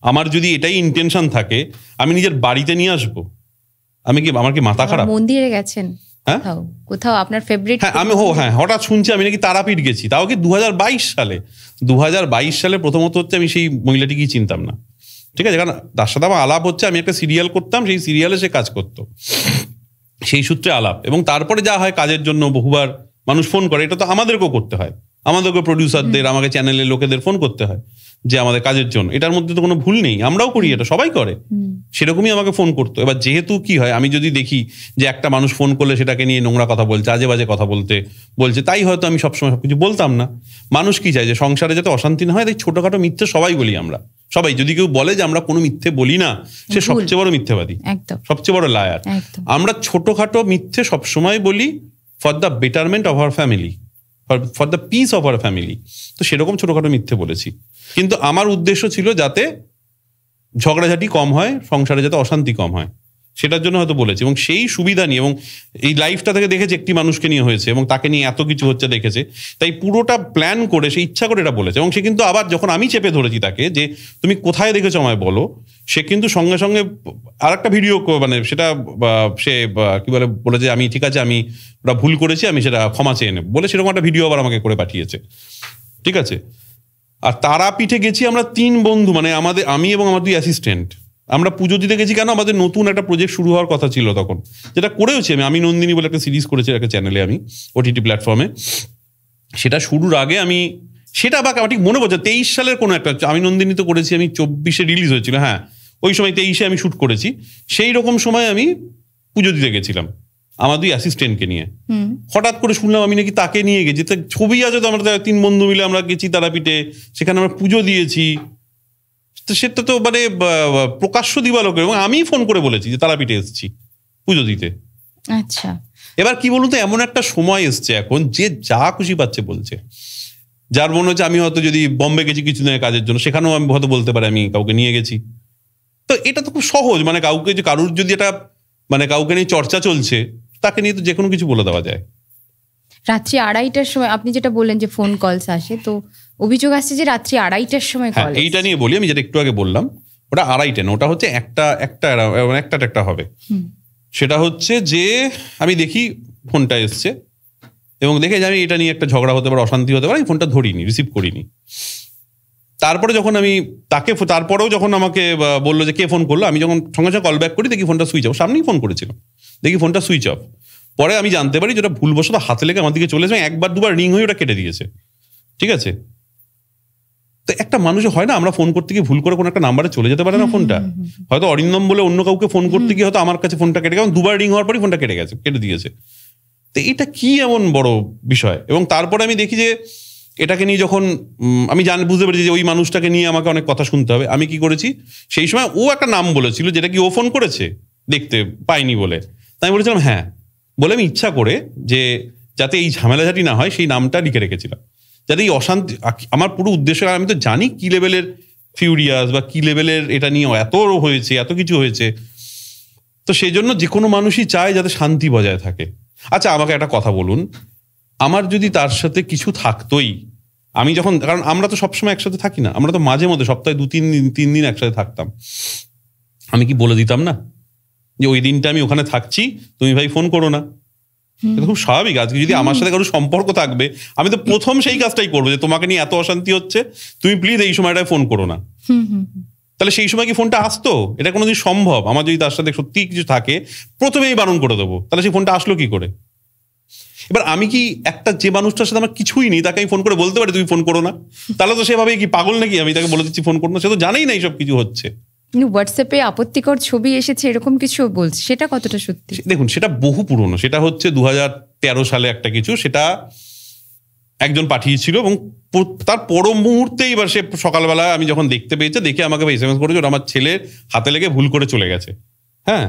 আমার যদি এটাই ইন্টেনশন থাকে, আমি নিজের বাড়িতে নিয়ে আসবো? আমার কি মাথা খারাপ? মন্দিরে গেছেন হ্যাঁ, কোথাও আপনার ফেভারিট? হ্যাঁ, আমি হঠাৎ শুনছি আমি নাকি তারাপীঠ গেছি, তাও কি 2022 সালে। 2022 সালে প্রথমত হচ্ছে আমি সেই মহিলাটিকেই চিনতাম না, ঠিক আছে, কারণ তার সাথে আমার আলাপ হচ্ছে, আমি একটা সিরিয়াল করতাম, সেই সিরিয়ালে সে কাজ করতো, সেই সূত্রে আলাপ। এবং তারপরে যা হয়, কাজের জন্য বহুবার মানুষ ফোন করে, এটা তো আমাদেরকেও করতে হয়, আমাদেরকেও প্রডিউসারদের, আমাকে চ্যানেলের লোকেদের ফোন করতে হয় যে আমাদের কাজের জন্য। এটার মধ্যে তো কোনো ভুল নেই, আমরাও করি, এটা সবাই করে, সেরকমই আমাকে ফোন করতো। এবার যেহেতু কি হয়, আমি যদি দেখি যে একটা মানুষ ফোন করলে সেটাকে নিয়ে নোংরা কথা বলছে, আজে বাজে কথা বলছে, তাই হয়তো আমি সবসময় সবকিছু বলতাম না। মানুষ কি চায়, যে সংসারে যাতে অশান্তি না হয়, তাই ছোটখাটো মিথ্যে সবাই বলি আমরা সবাই। যদি কেউ বলে যে আমরা কোনো মিথ্যে বলি না, সে সবচেয়ে বড় মিথ্যেবাদী, সবচেয়ে বড় লায়ার। আমরা ছোটখাটো মিথ্যে সবসময় বলি for the betterment of our family, for the piece of our family. তো সেরকম ছোটখাটো মিথ্যে বলেছি, কিন্তু আমার উদ্দেশ্য ছিল যাতে ঝগড়াঝাটি কম হয়, সংসারে যাতে অশান্তি কম হয়, সেটার জন্য হয়তো বলেছি। এবং সেই সুবিধা নিয়ে, এবং এই লাইফটা থেকে দেখেছে একটি মানুষকে নিয়ে হয়েছে, এবং তাকে নিয়ে এত কিছু হচ্ছে দেখেছে, তাই পুরোটা প্ল্যান করে সে ইচ্ছা করে এটা বলেছে। এবং সে কিন্তু আবার যখন আমি চেপে ধরেছি তাকে যে তুমি কোথায় দেখেছো আমায় বলো, সে কিন্তু সঙ্গে সঙ্গে আর একটা ভিডিও, মানে সেটা সে কি বলেছে, আমি ঠিক আছে, আমি ওটা ভুল করেছি, আমি সেটা ক্ষমা চেয়ে নেব বলে সেরকম একটা ভিডিও আবার আমাকে করে পাঠিয়েছে, ঠিক আছে। আর তারাপীঠে গেছি আমরা 3 বন্ধু, মানে আমি এবং আমার 2 অ্যাসিস্ট্যান্ট, আমরা পুজো দিতে গেছি। কেন? আমাদের নতুন একটা প্রজেক্ট শুরু হওয়ার কথা ছিল তখন, যেটা করেওছি আমি নন্দিনী বলে একটা সিরিজ করেছি একটা চ্যানেলে, আমি ওটিটি প্ল্যাটফর্মে। সেটা শুরুর আগে সেটা বা ঠিক মনে পড়ছে 23 সালের কোনো একটা, আমি নন্দিনী তো করেছি, আমি 24-এ রিলিজ হয়েছিল, হ্যাঁ ওই সময় 23-এ আমি শ্যুট করেছি। সেই রকম সময় আমি পুজো দিতে গেছিলাম আমার 2 অ্যাসিস্ট্যান্টকে নিয়ে। হঠাৎ করে শুনলাম আমি নাকি তাকে নিয়ে গেছি, ছবি আছে তো, আমরা 3 বন্ধু মিলে আমরা গেছি তারাপীঠে, সেখানে আমরা পুজো দিয়েছি। তো সেটা তো মানে প্রকাশ্য দিবালোক, এবং আমি ফোন করে বলেছি যে তারাপীঠে এসেছি পুজো দিতে। আচ্ছা, এবার কি বলুন তো, এমন একটা সময় এসছে এখন যে যা খুশি পাচ্ছে বলছে, যার মনে হচ্ছে আমি হয়তো যদি বম্বে গেছি কিছুদিনের কাজের জন্য, সেখানেও আমি হয়তো বলতে পারি আমি কাউকে নিয়ে গেছি। তো এটা তো খুব সহজ, মানে কারুর যদি এটা মানে কাউকে নিয়ে চর্চা চলছে, তাকে নিয়ে তো যে কোনো কিছু বলে দেওয়া যায়। রাত্রি 2:30টার সময় আপনি যেটা বললেন যে ফোন কলস আসে, তো অভিযোগ আসছে যে রাত্রি 2:30টার সময় কল। হ্যাঁ, এইটা নিয়ে বলি, আমি যেটা একটু আগে বললাম, ওটা 2:30 না, ওটা হচ্ছে একটা হবে। সেটা হচ্ছে যে আমি দেখি ফোনটা এসছে, এবং দেখে যে আমি এটা নিয়ে একটা ঝগড়া হতে পারে, অশান্তি হতে পারে, আমি ফোনটা ধরিনি, রিসিভ করিনি। তারপরে যখন আমি তারপরেও যখন আমাকে বললো যে কে ফোন করলো, আমি যখন সঙ্গে সঙ্গে কল ব্যাক করি, দেখি ফোনটা সুইচ অফ, সামনেই ফোন করেছিলাম, দেখি ফোনটা সুইচ অফ। পরে আমি জানতে পারি যেটা ভুলবশত হাতে লেগে আমার দিকে চলে এসে 1-2বার রিং হয়ে ওটা কেটে দিয়েছে, ঠিক আছে। তো একটা মানুষ হয় না, আমরা ফোন করতে গিয়ে ভুল করে কোনো একটা নাম্বারে চলে যেতে পারে না ফোনটা, হয়তো অরিন্দম বলে অন্য কাউকে ফোন করতে গিয়ে হয়তো আমার কাছে ফোনটা কেটে গেছে, 2বার রিং হওয়ার পরই ফোনটা কেটে দিয়েছে। তো এটা কি এমন বড় বিষয়? এবং তারপরে আমি দেখি যে এটাকে নিয়ে যখন আমি বুঝতে পেরেছি যে ওই মানুষটাকে নিয়ে আমাকে অনেক কথা শুনতে হবে, আমি কি করেছি, সেই সময় ও একটা নাম বলেছিল যেটা কি ও ফোন করেছে দেখতে পাইনি বলে, তাই আমি বলেছিলাম হ্যাঁ, বলে আমি ইচ্ছা করে যে যাতে এই ঝামেলাঝাটি না হয় সেই নামটা লিখে রেখেছিলাম, যাতে এই অশান্তি, আমার পুরো উদ্দেশ্য, আমি তো জানি কি লেভেলের ফিউরিয়াস বা কি লেভেলের এটা নিয়ে এত হয়েছে, এত কিছু হয়েছে। তো সেই জন্য যে কোনো মানুষই চায় যাতে শান্তি বজায় থাকে। আচ্ছা, আমাকে একটা কথা বলুন, আমার যদি তার সাথে কিছু থাকতোই, আমি যখন, কারণ আমরা তো সবসময় একসাথে থাকি না, আমরা তো মাঝে মধ্যে সপ্তাহে 2-3 দিন একসাথে থাকতাম, আমি কি বলে দিতাম না যে ওই দিনটা আমি ওখানে থাকছি, তুমি ভাই ফোন করো না? এটা খুব স্বাভাবিক। আজকে যদি আমার সাথে কারো সম্পর্ক থাকবে, আমি তো প্রথম সেই কাজটাই করবো যে তোমাকে নিয়ে এত অশান্তি হচ্ছে, তুমি প্লিজ এই সময়টায় ফোন করো না। তাহলে সেই সময় কি ফোনটা আসতো? এটা কোনোদিন সম্ভব? আমার যদি তার সাথে সত্যি কিছু থাকে, প্রথমেই বারণ করে দেবো, তাহলে সেই ফোনটা আসলো কি করে? এবার আমি কি যে মানুষটার সাথে আমার কিছুই নেই তাকে আমি ফোন করে বলতে পারি তুমি ফোন করো না? তাহলে তো সেভাবে কি পাগল নাকি আমি তাকে বলে দিচ্ছি ফোন করো না? সে তো জানেই না এইসব কিছু হচ্ছে। হোয়াটসঅ্যাপে আপত্তিকর ছবি এসেছে এরকম কিছু বলছে, সেটা কতটা সত্যি? দেখুন, সেটা বহু পুরনো, সেটা হচ্ছে 2013 সালে একটা কিছু, সেটা একজন পাঠিয়েছিল, এবং তার পর মুহূর্তেই এবার সে সকালবেলা আমি যখন দেখতে পেয়েছে, দেখে আমাকে SMS করেছে ওটা আমার ছেলের হাতে লেগে ভুল করে চলে গেছে। হ্যাঁ,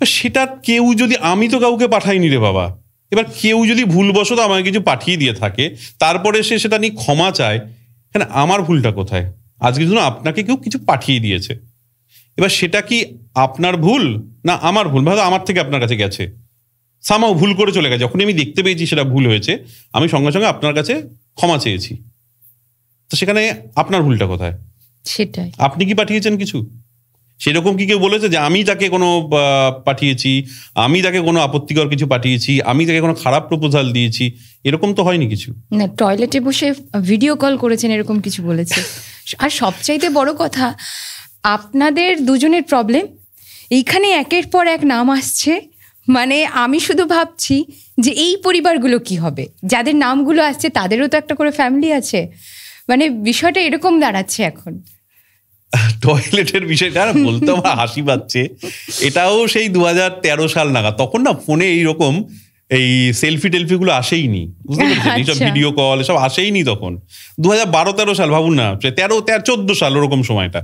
সেটা কেউ যদি, আমি তো কাউকে পাঠাইনি রে বাবা, এবার কেউ যদি ভুলবশত আমাকে কিছু পাঠিয়ে দিয়ে থাকে, তারপরে সে সেটা নিয়ে ক্ষমা চায়, হ্যাঁ, আমার ভুলটা কোথায়? আজকে জন্য আপনাকে কেউ কিছু পাঠিয়ে দিয়েছে, এবার সেটা কি আপনার ভুল না আমার ভুল? হয়তো আমার থেকে আপনার কাছে গেছে, সামাও ভুল করে চলে গেছে, যখন আমি দেখতে পেয়েছি সেটা ভুল হয়েছে, আমি সঙ্গে সঙ্গে আপনার কাছে ক্ষমা চেয়েছি, তো সেখানে আপনার ভুলটা কোথায়? সেটাই। আপনি কি পাঠিয়েছেন কিছু? সেরকম কি কেউ বলেছে যে আমি তাকে কোনো পাঠিয়েছি, আমি তাকে কোনো আপত্তিকর কিছু পাঠিয়েছি, আমি তাকে কোনো খারাপ প্রপোজাল দিয়েছি? এরকম তো হয়নি কিছু। না, টয়লেটে বসে ভিডিও কল করেছেন এরকম কিছু বলেছে। আর সবচাইতে বড় কথা, আপনাদের দুজনের প্রবলেম এইখানে একের পর এক নাম আসছে। মানে আমি শুধু ভাবছি যে এই পরিবারগুলো কি হবে, যাদের নামগুলো আসছে তাদেরও তো একটা করে ফ্যামিলি আছে। মানে বিষয়টা এরকম দাঁড়াচ্ছে এখন। টয়লেটের বিষয়টা বলতে আমার হাসি পাচ্ছে। এটাও সেই 2013 সাল নাগাদ, তখন না ফোনে এইরকম এই সেলফি টেলফি গুলো আসেইনি, বুঝতে পেরেছেন? এইসব ভিডিও কল এসব আসেইনি তখন। 2012-13 সাল, ভাবুন না, 13-14 সাল ওরকম সময়টা।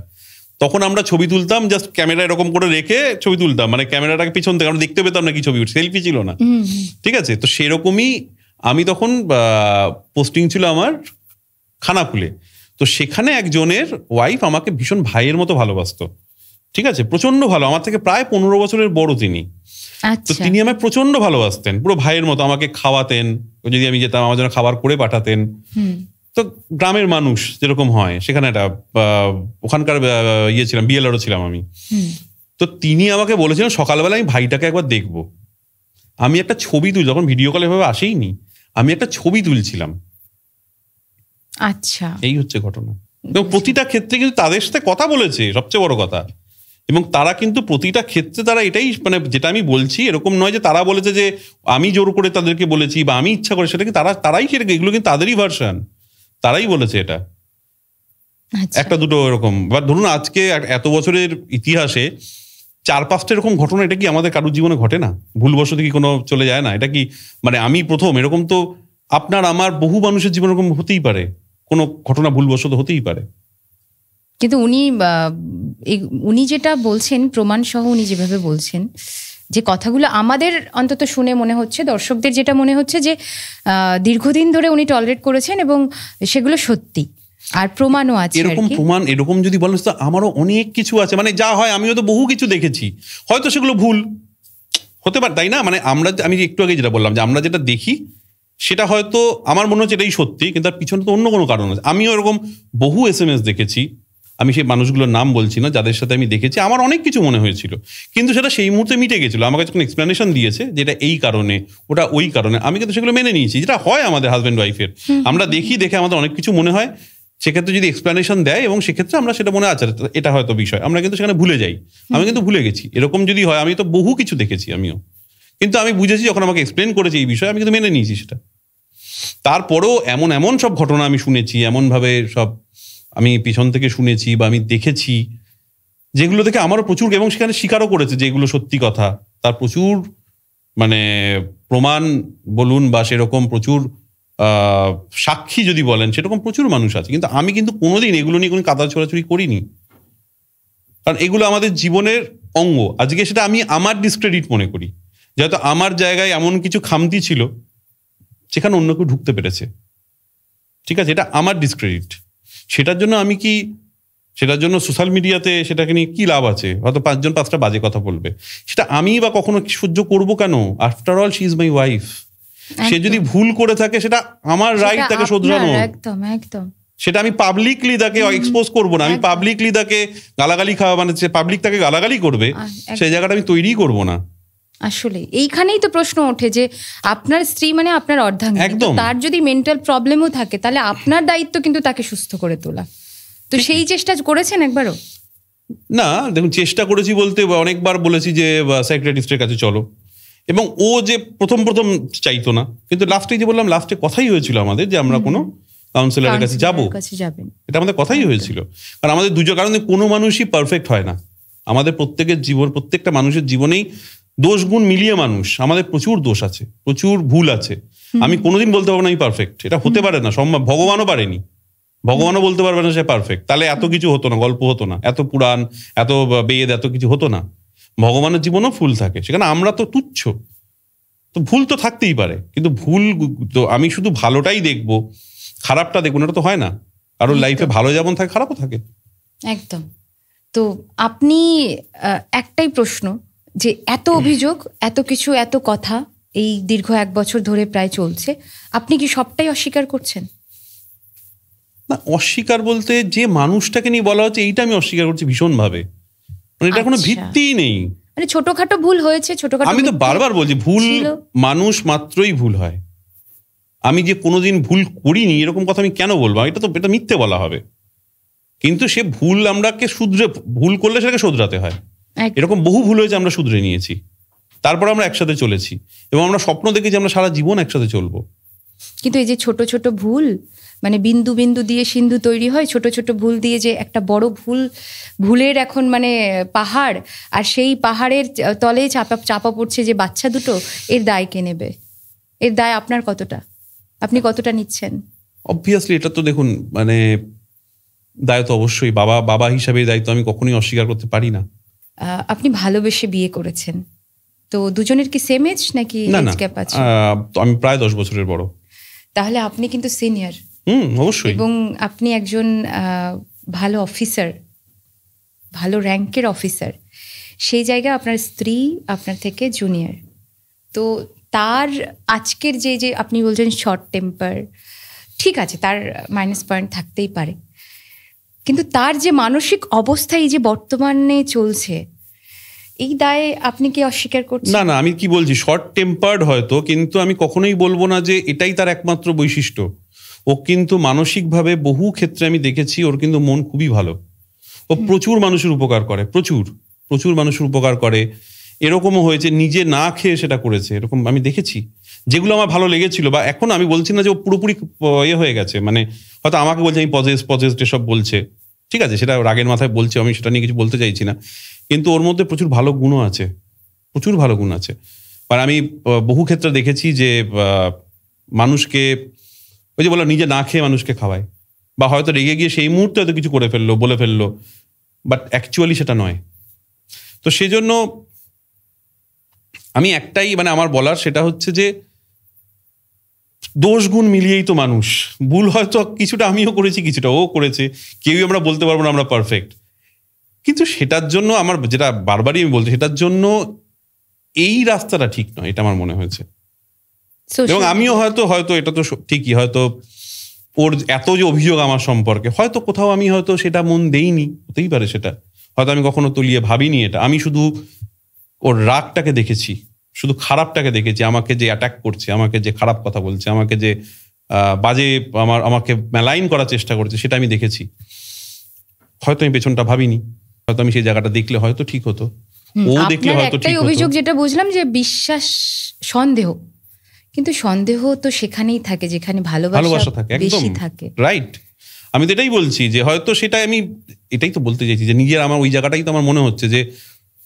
তখন আমরা ছবি তুলতাম, জাস্ট ক্যামেরা এরকম করে রেখে ছবি তুলতাম, মানে ক্যামেরাটাকে পিছন থেকে আমরা দেখতে পেতাম না কি ছবি, সেলফি ছিল না, ঠিক আছে? তো সেরকমই আমি তখন পোস্টিং ছিল আমার খানাকুলে। তো সেখানে একজনের ওয়াইফ আমাকে ভীষণ ভাইয়ের মতো ভালোবাসতো, ঠিক আছে? প্রচন্ড ভালো, আমার থেকে প্রায় 15 বছরের বড় তিনি। তো তিনি আমায় প্রচন্ড ভালোবাসতেন, পুরো ভাইয়ের মতো। আমাকে খাওয়াতেন, যদি আমি যেতাম আমার জন্য খাবার করে পাঠাতেন। তো গ্রামের মানুষ যেরকম হয়, সেখানে একটা ওখানকার ইয়ে ছিলাম, বিএলআরও ছিলাম আমি। তো তিনি আমাকে বলেছিলেন সকালবেলা আমি ভাইটাকে একবার দেখবো। আমি একটা ছবি তুলি, যখন ভিডিও কল এভাবে আসেইনি, আমি একটা ছবি তুলছিলাম। আচ্ছা, এই হচ্ছে ঘটনা। এবং প্রতিটা ক্ষেত্রে কিন্তু তাদের সাথে কথা বলেছে, সবচেয়ে বড় কথা। এবং তারা কিন্তু প্রতিটা ক্ষেত্রে তারা এটাই, মানে যেটা আমি বলছি এরকম নয় যে তারা বলেছে যে আমি জোর করে তাদেরকে বলেছি বা আমি ইচ্ছা করে, সেটা কি তারাই সেটা, এগুলো কিন্তু তাদেরই ভার্সন, তারাই বলেছে এটা। একটা দুটো এরকম, বা ধরুন আজকে এত বছরের ইতিহাসে 4-5টা এরকম ঘটনা, এটা কি আমাদের কারোর জীবনে ঘটে না? ভুলবশত কি কোনো চলে যায় না? এটা কি মানে আমি প্রথম? এরকম তো আপনার আমার বহু মানুষের জীবনে এরকম হতেই পারে, কোনো ঘটনা ভুলবশত হতেই পারে। কিন্তু উনি যেটা বলছেন, প্রমাণ সহ উনি যেভাবে বলছেন, যে কথাগুলো আমাদের অন্তত শুনে মনে হচ্ছে, দর্শকদের যেটা মনে হচ্ছে যে দীর্ঘদিন ধরে উনি টলারেট করেছেন এবং সেগুলো সত্যি, আর প্রমাণও আছে। এরকম প্রমাণ, এরকম যদি বলেন তো আমারও অনেক কিছু আছে। মানে যা হয়, আমিও তো বহু কিছু দেখেছি, হয়তো সেগুলো ভুল হতে পারে, তাই না? মানে আমি একটু আগে যেটা বললাম যে আমরা যেটা দেখি সেটা হয়তো আমার মনে হচ্ছে এটাই সত্যি, কিন্তু তার পিছনে তো অন্য কোনো কারণ আছে। আমিও এরকম বহু SMS দেখেছি, আমি সেই মানুষগুলোর নাম বলছি না, যাদের সাথে আমি দেখেছি আমার অনেক কিছু মনে হয়েছিল, কিন্তু সেটা সেই মুহূর্তে মিটে গেছিল। আমাকে যখন এক্সপ্লেনেশন দিয়েছে যেটা এই কারণে, ওটা ওই কারণে, আমি কিন্তু সেগুলো মেনে নিয়েছি, যেটা হয় আমাদের হাজব্যান্ড ওয়াইফের। আমরা দেখে আমাদের অনেক কিছু মনে হয়, সেক্ষেত্রে যদি এক্সপ্লেনেশন দেয় এবং সেক্ষেত্রে আমরা সেটা মনে আছে এটা হয়তো বিষয়, আমরা কিন্তু সেখানে ভুলে যাই। আমি কিন্তু ভুলে গেছি, এরকম যদি হয়। আমি তো বহু কিছু দেখেছি আমিও, কিন্তু আমি বুঝেছি যখন আমাকে এক্সপ্লেন করেছে এই বিষয়ে, আমি কিন্তু মেনে নিয়েছি সেটা। তারপরেও এমন সব ঘটনা আমি শুনেছি, এমনভাবে সব আমি পিছন থেকে শুনেছি বা আমি দেখেছি, যেগুলো থেকে আমারও প্রচুর, এবং সেখানে স্বীকারও করেছে যে এগুলো সত্যি কথা। তার প্রচুর মানে প্রমাণ বলুন বা সেরকম প্রচুর সাক্ষী যদি বলেন, সেরকম প্রচুর মানুষ আছে। কিন্তু আমি কিন্তু কোনোদিন এগুলো নিয়ে কোনো কাদা ছোড়াছুড়ি করিনি, কারণ এগুলো আমাদের জীবনের অঙ্গ। আজকে সেটা আমি আমার ডিসক্রেডিট মনে করি, যেহেতু আমার জায়গায় এমন কিছু খামতি ছিল সেখানে অন্য কেউ ঢুকতে পেরেছে, ঠিক আছে? এটা আমার ডিসক্রেডিট। সেটার জন্য সোশ্যাল মিডিয়াতে সেটাকে নিয়ে কি লাভ আছে? হয়তো 5জন 5টা বাজে কথা বলবে, সেটা আমি বা কখনো সহ্য করব কেন? After all she is my wife. সে যদি ভুল করে থাকে সেটা আমার রাইট তাকে শোধরানো। একদম একদম। সেটা আমি পাবলিকলি তাকে এক্সপোজ করবো না, আমি পাবলিকলি তাকে গালাগালি খাওয়া, মানে পাবলিক তাকে গালাগালি করবে, সেই জায়গাটা আমি তৈরি করব না। আসলে এইখানেই তো প্রশ্ন ওঠে যে আপনার স্ত্রী মানে আপনার অর্ধাঙ্গিনী, তার যদি মেন্টাল প্রবলেমও থাকে তাহলে আপনার দায়িত্ব কিন্তু তাকে সুস্থ করে তোলা। তো সেই চেষ্টা করেছেন একবারও? না, দেখুন, চেষ্টা করেছি বলতে অনেকবার বলেছি যে সাইকিয়াট্রিস্টের কাছে চলো, এবং ও যে প্রথম চাইতো না, কিন্তু লাস্টে যে বললাম, লাস্টে কথাই হয়েছিল আমাদের যে আমরা কোনো কাউন্সিলরের কাছে যাবো, এটা আমাদের কথাই হয়েছিল। কারণ আমাদের কারণে কোনো মানুষই পারফেক্ট হয় না। আমাদের প্রত্যেকটা মানুষের জীবনেই দোষ গুণ মিলিয়ে মানুষ, আমাদের প্রচুর দোষ আছে, প্রচুর ভুল আছে। আমি কোনোদিন বলতে পারবো না আমি পারফেক্ট, এটা হতে পারে না, সম্ভব। ভগবানও পারেনি, ভগবানও বলতে পারবে না সে পারফেক্ট। তাহলে এত কিছু হতো না, গল্প হতো না, এত পুরাণ, এত বেদ, এত কিছু হতো না। ভগবানের জীবনেও ভুল থাকে, সেখানে আমরা তো তুচ্ছ, তো ভুল তো থাকতেই পারে। কিন্তু ভুল তো আমি শুধু ভালোটাই দেখবো, খারাপটা দেখবো না, এটা তো হয় না। কারোর লাইফে ভালো যেমন থাকে খারাপও থাকে। একদম। তো আপনি একটাই প্রশ্ন, যে এত অভিযোগ, এত কিছু, এত কথা এই দীর্ঘ 1 বছর ধরে প্রায় চলছে, আপনি কি সবটাই অস্বীকার করছেন? না, অস্বীকার বলতে যে মানুষটাকে নিয়ে বলা হচ্ছে এইটা আমি অস্বীকার করছি ভীষণভাবে, মানে এটা কোনো ভিত্তিই নেই। মানে ছোটখাটো ভুল হয়েছে, ছোটখাটো, আমি তো বারবার বলছি ভুল মানুষ মাত্রই ভুল হয়। আমি যে কোনোদিন ভুল করিনি এরকম কথা আমি কেন বলবো? এটা মিথ্যে বলা হবে। কিন্তু সে ভুল আমরাকে ভুল করলে সেটাকে শোধরাতে হয়। এরকম বহু ভুল হয়েছে, আমরা শুধরে নিয়েছি, তারপর আমরা একসাথে চলেছি এবং আমরা স্বপ্ন দেখেছি আমরা সারা জীবন একসাথে চলবো। কিন্তু এই যে ছোট ছোট ভুল, মানে বিন্দু বিন্দু দিয়ে সিন্ধু তৈরি হয়, ছোট ছোট ভুল দিয়ে যে একটা বড় ভুলের এখন মানে পাহাড়, আর সেই পাহাড়ের তলে চাপা পড়ছে যে বাচ্চা দুটো, এর দায় কে নেবে? এর দায় আপনার কতটা, আপনি কতটা নিচ্ছেন? অবভিয়াসলি এটা তো দেখুন, মানে দায় তো অবশ্যই, বাবা হিসাবে দায়িত্ব আমি কখনোই অস্বীকার করতে পারি না। আপনি ভালোবেসে বিয়ে করেছেন, তো দুজনের কি সেম এজ নাকি এজ গ্যাপ আছে? আমি প্রায় 10 বছরের বড়। তাহলে আপনি কিন্তু সিনিয়র। অবশ্যই। এবং আপনি একজন ভালো অফিসার, ভালো র্যাঙ্কের অফিসার, সেই জায়গায় আপনার স্ত্রী আপনার থেকে জুনিয়র। তো তার আজকের যে আপনি বলছেন শর্ট টেম্পার, ঠিক আছে, তার মাইনাস পয়েন্ট থাকতেই পারে, কিন্তু তার যে মানসিক অবস্থা এই যে বর্তমানে চলছে, এই দায়ে আপনি কি অস্বীকার করছেন? না, আমি কি বলছি, শর্ট টেম্পার্ড হয়তো, কিন্তু আমি কখনোই বলবো না যে এটাই তার একমাত্র বৈশিষ্ট্য। ও কিন্তু মানসিকভাবে বহু ক্ষেত্রে আমি দেখেছি ওর কিন্তু মন খুবই ভালো। ও প্রচুর মানুষের উপকার করে, প্রচুর মানুষের উপকার করে। এরকমও হয়েছে নিজে না খেয়ে সেটা করেছে, এরকম আমি দেখেছি, যেগুলো আমার ভালো লেগেছিল। বা এখন আমি বলছি না যে ও পুরোপুরি হয়ে গেছে, মানে হয়তো আমাকে বলছে আমি পজেসড এসব বলছে, ঠিক আছে, সেটা রাগের মাথায় বলছে, আমি সেটা নিয়ে কিছু বলতে চাইছি না, কিন্তু ওর মধ্যে প্রচুর ভালো গুণও আছে, প্রচুর ভালো গুণ আছে। আর আমি বহু ক্ষেত্রে দেখেছি যে মানুষকে ওই যে বলো নিজে না খেয়ে মানুষকে খাওয়ায়, বা হয়তো রেগে গিয়ে সেই মুহূর্তে হয়তো কিছু করে ফেললো, বলে ফেললো, বাট অ্যাকচুয়ালি সেটা নয়। তো সেজন্য আমি একটাই মানে আমার বলার সেটা হচ্ছে যে দোষ গুণ মিলিয়েই তো মানুষ, ভুল হয়তো কিছুটা আমিও করেছি, কিছুটা ও করেছে, কেউই আমরা বলতে পারবো না আমরা পারফেক্ট, কিন্তু সেটার জন্য আমার যেটা বারবারই আমি বলছি, সেটার জন্য এই রাস্তাটা ঠিক নয়, এটা আমার মনে হয়েছে। এবং আমিও হয়তো এটা তো ঠিকই, হয়তো ওর এত যে অভিযোগ আমার সম্পর্কে, হয়তো কোথাও আমি হয়তো সেটা মন দেইনি, হতেই পারে, সেটা হয়তো আমি কখনো তলিয়ে ভাবিনি এটা। আমি শুধু ওর রাগটাকে দেখেছি, শুধু খারাপটাকে দেখেছি, আমাকে যে অ্যাটাক করছে, আমাকে যে খারাপ কথা বলছে, আমাকে যে বাজে আমাকে মেলাইন করার চেষ্টা করছে, সেটা আমি দেখেছি। হয়তো আমি পেছনটা ভাবিনি, হয়তো আমি সেই জায়গাটা দেখলে হয়তো ঠিক হতো, ও দেখলে হয়তো ঠিক হতো। অভিযোগ যেটা বুঝলাম যে বিশ্বাস, সন্দেহ, কিন্তু সন্দেহ তো সেখানেই থাকে যেখানে ভালোবাসা থাকে, একদম থাকে, রাইট। আমি তো এটাই বলছি যে হয়তো সেটা আমি এটাই তো বলতে চাইছি যে নিজের আমার ওই জায়গাটাই তো আমার মনে হচ্ছে যে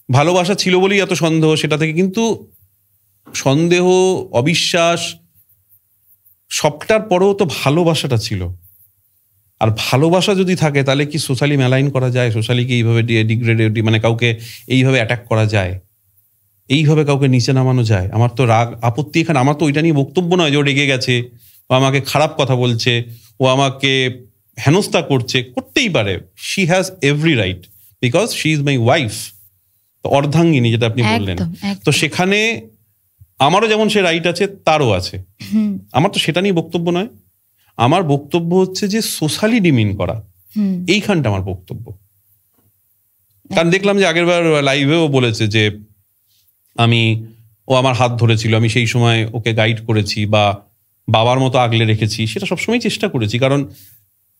ভালোবাসা ছিল বলেই এত সন্দেহ সেটা থেকে, কিন্তু সন্দেহ, অবিশ্বাস সবটার পরেও তো ভালোবাসাটা ছিল। আর ভালোবাসা যদি থাকে তাহলে কি সোশ্যালি মেলাইন করা যায়? সোশ্যালি কি এইভাবে ডিগ্রেড, মানে কাউকে এইভাবে অ্যাটাক করা যায়, এইভাবে কাউকে নিচে নামানো যায়? আমার তো রাগ আপত্তি এখানে, আমার তো ওইটা নিয়ে বক্তব্য নয় যে ও রেগে গেছে, ও আমাকে খারাপ কথা বলছে, ও আমাকে হেনস্থা করছে, করতেই পারে, she has every right, because she is my wife, অর্ধাঙ্গিনী যেটা আপনি বললেন। তো সেখানে আমারও যেমন সে রাইট আছে, তারও আছে। আমার তো সেটা নিয়ে বক্তব্য নয়, আমার বক্তব্য হচ্ছে যে সোশ্যালি ডিমিন করা, এইখানটা আমার বক্তব্য। কারণ দেখলাম যে আগেরবার লাইভেও বলেছে যে ও আমার হাত ধরেছিল, আমি সেই সময় ওকে গাইড করেছি বা বাবার মতো আগলে রেখেছি, সেটা সবসময় চেষ্টা করেছি। কারণ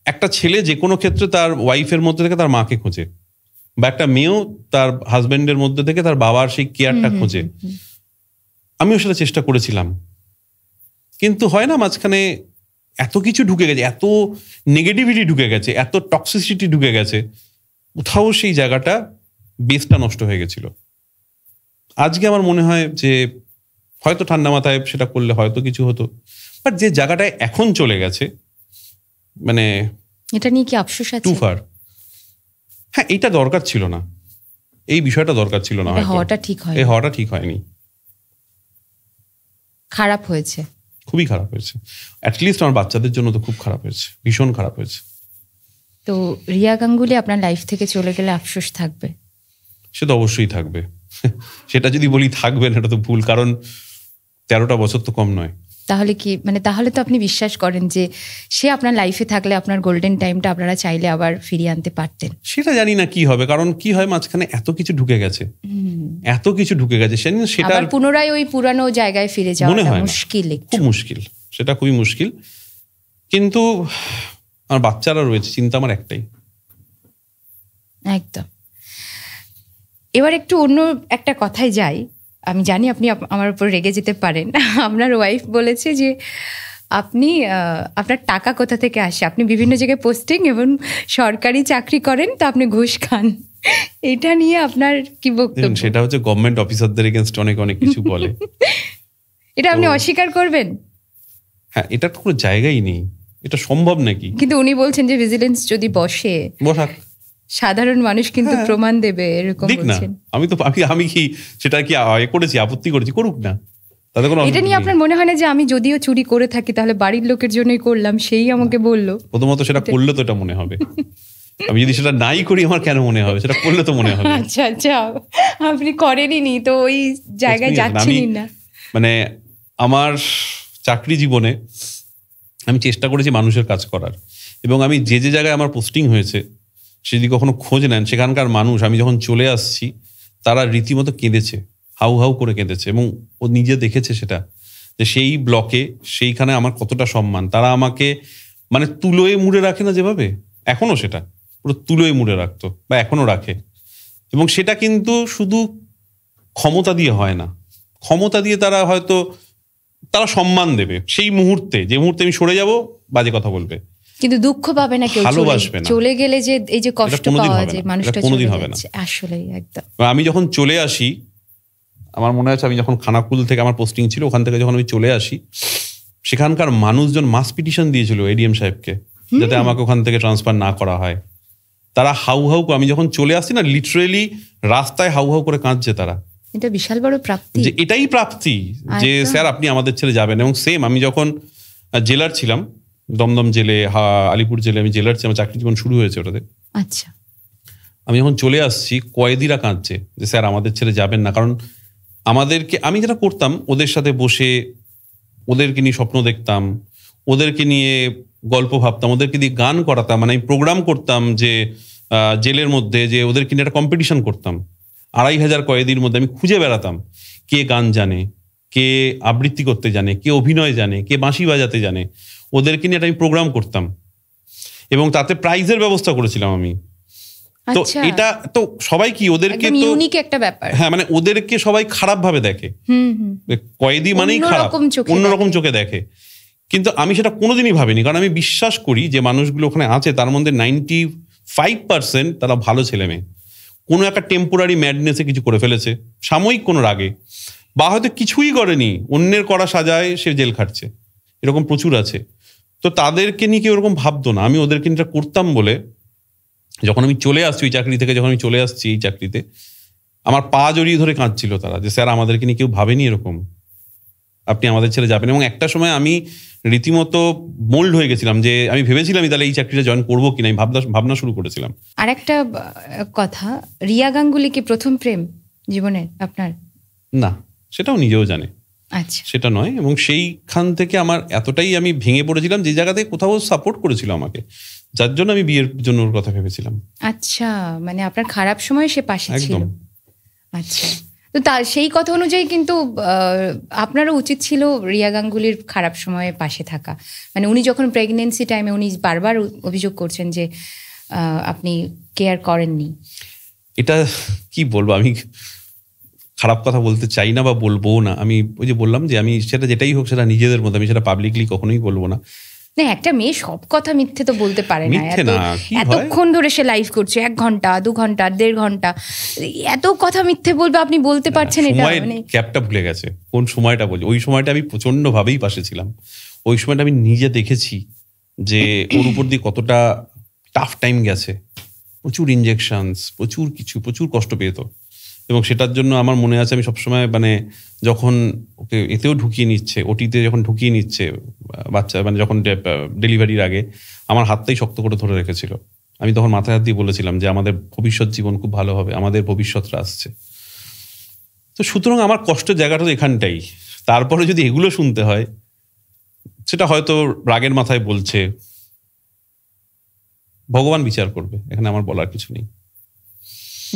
একটা ছেলে যে কোনো ক্ষেত্রে তার ওয়াইফের মধ্যে থেকে তার মাকে খোঁজে, বা একটা মেয়েও তার হাজবেন্ডের মধ্যে থেকে তার বাবার সেই কেয়ারটা খোঁজে। আমিও সেটা চেষ্টা করেছিলাম, কিন্তু হয় না, মাঝখানে এত কিছু ঢুকে গেছে, এত নেগেটিভিটি ঢুকে গেছে, এত টক্সিসিটি ঢুকে গেছে, কোথাও সেই জায়গাটা বেসটা নষ্ট হয়ে গেছিল। আজকে আমার মনে হয় যে হয়তো ঠান্ডা মাথায় সেটা করলে হয়তো কিছু হতো, বাট যে জায়গাটায় এখন চলে গেছে, মানে এটা নিয়ে কি আফসোস আছে? Too far. হ্যাঁ, এটা দরকার ছিল না, এই বিষয়টা দরকার ছিল না, হওয়াটা ঠিক হয়নি, খারাপ হয়েছে, খুবই খারাপ হয়েছে। অ্যাটলিস্ট আমার বাচ্চাদের জন্য তো খুব খারাপ হয়েছে, ভীষণ খারাপ হয়েছে। তো রিয়া গাঙ্গুলি আপনার লাইফ থেকে চলে গেলে আফসোস থাকবে? সে তো অবশ্যই থাকবে, সেটা যদি বলি থাকবে না এটা তো ভুল, কারণ 13টা বছর তো কম নয়। তাহলে কি মানে তাহলে তো আপনি বিশ্বাস করেন যে সে আপনার লাইফে থাকলে আপনার গোল্ডেন টাইমটা আপনারা চাইলে আবার ফিরিয়ে আনতে পারতেন? সেটা জানি না কি হবে, কারণ কি হয় মাঝখানে এত কিছু ঢুকে গেছে, সেটা পুনরায় ওই পুরানো জায়গায় ফিরে যাওয়া মুশকিল, খুব মুশকিল, সেটা খুবই মুশকিল। কিন্তু আমার বাচ্চারা রয়েছে, চিন্তা আমার একটাই। একদম। এবার একটু অন্য একটা কথায় যাই। আমি জানি আপনি আমার উপর রেগে যেতে পারেন। আপনার ওয়াইফ বলেছে যে আপনি আপনার টাকা কোথা থেকে আসে, আপনি বিভিন্ন জায়গায় পোস্টিং এবং সরকারি চাকরি করেন, তো আপনি ঘুষ খান। এটা নিয়ে আপনার কি বক্তব্য? সেটা হচ্ছে গভর্নমেন্ট অফিসারদের এগেইনস্ট অনেক কিছু বলে। এটা আপনি অস্বীকার করবেন? হ্যাঁ, এটা কোনো জায়গাই নেই, এটা সম্ভব নাকি? কিন্তু উনি বলছেন যে ভিজিলেন্স যদি বসাক, সাধারণ মানুষ কিন্তু প্রমাণ দেবে, এরকম বলছেন। আমি কি সেটা কি করেছি, আপত্তি করেছি? করুক না, তাতে কোনো। এটা নিয়ে আপনার মনে হয় না যে আমি যদিও চুরি করে থাকি তাহলে বাড়ির লোকের জন্যই করলাম, সেই আমাকে বললো? প্রথমত সেটা করলে তো এটা মনে হবে, আমি যদি সেটা নাই করি আমার কেন মনে হবে? সেটা করলে তো মনে হবে। আচ্ছা, আপনি করেনই তো ওই জায়গায় যাচ্ছেনই না। মানে আমার চাকরি জীবনে আমি চেষ্টা করেছি মানুষের কাজ করার, এবং আমি যে জায়গায় আমার পোস্টিং হয়েছে সেদি কখনো খোঁজ নেন, সেখানকার মানুষ আমি যখন চলে আসছি তারা রীতিমতো কেঁদেছে, হাউ করে কেঁদেছে, এবং ও নিজে দেখেছে সেটা, যে সেই ব্লকে সেইখানে আমার কতটা সম্মান। তারা আমাকে মানে তুলোয় মুড়ে রাখে না যেভাবে, এখনো সেটা পুরো তুলোয় মুড়ে রাখতো, বা এখনো রাখে। এবং সেটা কিন্তু শুধু ক্ষমতা দিয়ে হয় না, ক্ষমতা দিয়ে তারা হয়তো তারা সম্মান দেবে সেই মুহূর্তে, যে মুহূর্তে আমি সরে যাব বাজে কথা বলবে, কিন্তু দুঃখ পাবে না কেউ, ভালোবাসবে না। চলে গেলে যে এই যে কষ্ট পাওয়া যায় মানুষটা কোনোদিন হবে না। আসলেই একদম। আমি যখন চলে আসি, আমার মনে আছে আমি যখন খানাকুল থেকে আমার পোস্টিং ছিল, ওখান থেকে যখন আমি চলে আসি, সেখানকার মানুষজন মাস পিটিশন দিয়েছিল এডিএম সাহেবকে যাতে আমাকে ওখান থেকে ট্রান্সফার না করা হয়। তারা হাউ আমি যখন চলে আসছি না, লিটারেলি রাস্তায় হাউ করে কাঁদছে তারা। এটা বিশাল বড় প্রাপ্তি, যে এটাই প্রাপ্তি যে স্যার আপনি আমাদের ছেড়ে যাবেন। এবং সেম আমি যখন জেলার ছিলাম, দমদম জেলে, আলিপুর জেলে আমি জেলার ছিলাম, চাকরি জীবন শুরু হয়েছে ওটাতে। আচ্ছা, আমি যখন চলে আসছি কয়েদিরা কাঁদছে যে স্যার আমাদের ছেড়ে যাবেন না। কারণ আমাদেরকে, আমি যেটা করতাম ওদের সাথে বসে ওদেরকে নিয়ে স্বপ্ন দেখতাম, ওদেরকে নিয়ে গল্প ভাবতাম, ওদেরকে দিয়ে গান করাতাম, মানে আমি প্রোগ্রাম করতাম যে জেলের মধ্যে, যে ওদেরকে নিয়ে একটা কম্পিটিশন করতাম। 2500 কয়েদির মধ্যে আমি খুঁজে বেড়াতাম কে গান জানে, কে আবৃত্তি করতে জানে, কে অভিনয় জানে, কে বাঁশি বাজাতে জানে। ওদেরকে নিয়ে একটা আমি প্রোগ্রাম করতাম এবং তাতে প্রাইজের ব্যবস্থা করেছিলাম আমি। তো এটা তো সবাই কি ওদেরকে তো ইউনিক একটা ব্যাপার। হ্যাঁ, মানে ওদেরকে সবাই খারাপ ভাবে দেখে, কয়েদি মানেই খারাপ, অন্যরকম চোখে দেখে। কিন্তু আমি সেটা কোনোদিনই ভাবিনি, কারণ আমি বিশ্বাস করি যে মানুষগুলো ওখানে আছে তার মধ্যে 95% তারা ভালো ছেলে মেয়ে। কোনো একটা টেম্পোরারি ম্যাডনেসে কিছু করে ফেলেছে, সাময়িক কোনো রাগে, বা হয়তো কিছুই করেনি, অন্যের করা সাজায় সে জেল খাটছে, এরকম প্রচুর আছে। তো তাদেরকে নিয়ে কেউ এরকম ভাবতো না। আমি ওদেরকে নিয়ে করতাম বলে যখন আমি চলে আসছি ওই চাকরি থেকে, যখন আমি চলে আসছি এই চাকরিতে, আমার পা জড়িয়ে ধরে কাঁদছিল তারা, যে স্যার আমাদেরকে নিয়ে কেউ ভাবেনি এরকম, আপনি আমাদের ছেড়ে যাবেন। এবং একটা সময় আমি রীতিমতো মোল্ড হয়ে গেছিলাম, যে আমি ভেবেছিলাম তাহলে এই চাকরিটা জয়েন করবো কিনা, আমি ভাবনা শুরু করেছিলাম। আর একটা কথা, রিয়া গাঙ্গুলি কি প্রথম প্রেম জীবনের আপনার? না, সেটাও নিজেও জানে। আচ্ছা, সেটা নয়। এবং সেইখান থেকে আমার এতটাই আমি ভেঙে পড়েছিলাম, যে জায়গাতে কোথাও সাপোর্ট করেছিল আমাকে, যার জন্য আমি বিয়ের জন্য ওর কথা ভেবেছিলাম। আচ্ছা, মানে আপনার খারাপ সময় সে পাশে ছিল। আচ্ছা, তো তার সেই কথা অনুযায়ী কিন্তু আপনারও উচিত ছিল রিয়া গাঙ্গুলির খারাপ সময়ে পাশে থাকা। মানে উনি যখন প্রেগনেন্সি টাইমে উনি বারবার অভিযোগ করছেন যে আপনি কেয়ার করেননি। এটা কি বলবো, আমি খারাপ কথা বলতে চাই না বা বলবো না। আমি ওই যে বললাম যে আমি সেটা যেটাই হোক সেটা নিজেদের মধ্যে, আমি সেটা পাবলিকলি কখনোই বলবো না। না, একটা মেয়ে সব কথা মিথ্যে তো বলতে পারে না। এতক্ষণ ধরে সে লাইভ করছে, 1 ঘন্টা 2 ঘন্টা 1.5 ঘন্টা, এত কথা মিথ্যে বলবে, আপনি বলতে পারছেন? এটা মানে ক্যাপটা ভুলে গেছে, কোন সময়টা বলছি। ওই সময়টা আমি প্রচন্ড ভাবেই পাশে ছিলাম। ওই সময়টা আমি নিজে দেখেছি যে ওর উপর দিয়ে কতটা টাফ টাইম গেছে, প্রচুর ইনজেকশনস, প্রচুর কষ্ট পেত। এবং সেটার জন্য আমার মনে আছে আমি সবসময় মানে যখন ওকে এতেও ঢুকিয়ে নিচ্ছে, ওটিতে যখন ঢুকিয়ে নিচ্ছে বাচ্চা, মানে যখন ডেলিভারির আগে আমার হাতটাই শক্ত করে ধরে রেখেছিল। আমি তখন মাথায় হাত দিয়ে বলেছিলাম যে আমাদের ভবিষ্যৎ জীবন খুব ভালো হবে, আমাদের ভবিষ্যৎটা আসছে। তো সুতরাং আমার কষ্টের জায়গাটা তো এখানটাই। তারপরে যদি এগুলো শুনতে হয়, সেটা হয়তো রাগের মাথায় বলছে, ভগবান বিচার করবে, এখানে আমার বলার কিছু নেই।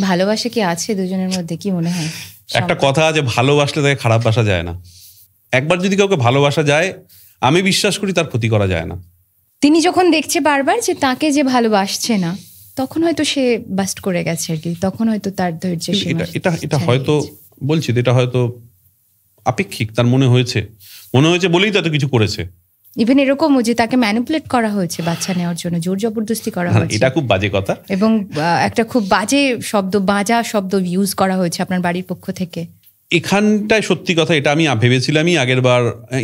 ভালোবাসা কি আছে দুজনের মধ্যে, কি মনে হয়? একটা কথা আছে, ভালোবাসলে তাকে খারাপ বাসা যায় না। একবার যদি কাউকে ভালোবাসা যায়, আমি বিশ্বাস করি তার ক্ষতি করা যায় না। তিনি যখন দেখছে বারবার যে তাকে যে ভালোবাসছে না, তখন হয়তো সে বাস্ট করে গেছে আর কি, তখন হয়তো তার ধৈর্যের সীমা এটা হয়তো বলছি, এটা হয়তো আপেক্ষিক, তার মনে হয়েছে বলেই তো এত কিছু করেছে। ইভেন এরকমও যে তাকে ম্যানিপুলেট করা হয়েছে বাচ্চা নেওয়ার জন্য, জোর জবরদস্তি করা হয়েছে। এটা খুব বাজে কথা, এবং একটা খুব বাজে শব্দ, বাজা শব্দ ইউজ করা হয়েছে আপনার বাড়ির পক্ষ থেকে। এখানটায় সত্যি কথা, এটা আমি ভেবেছিলামই আগেরবার,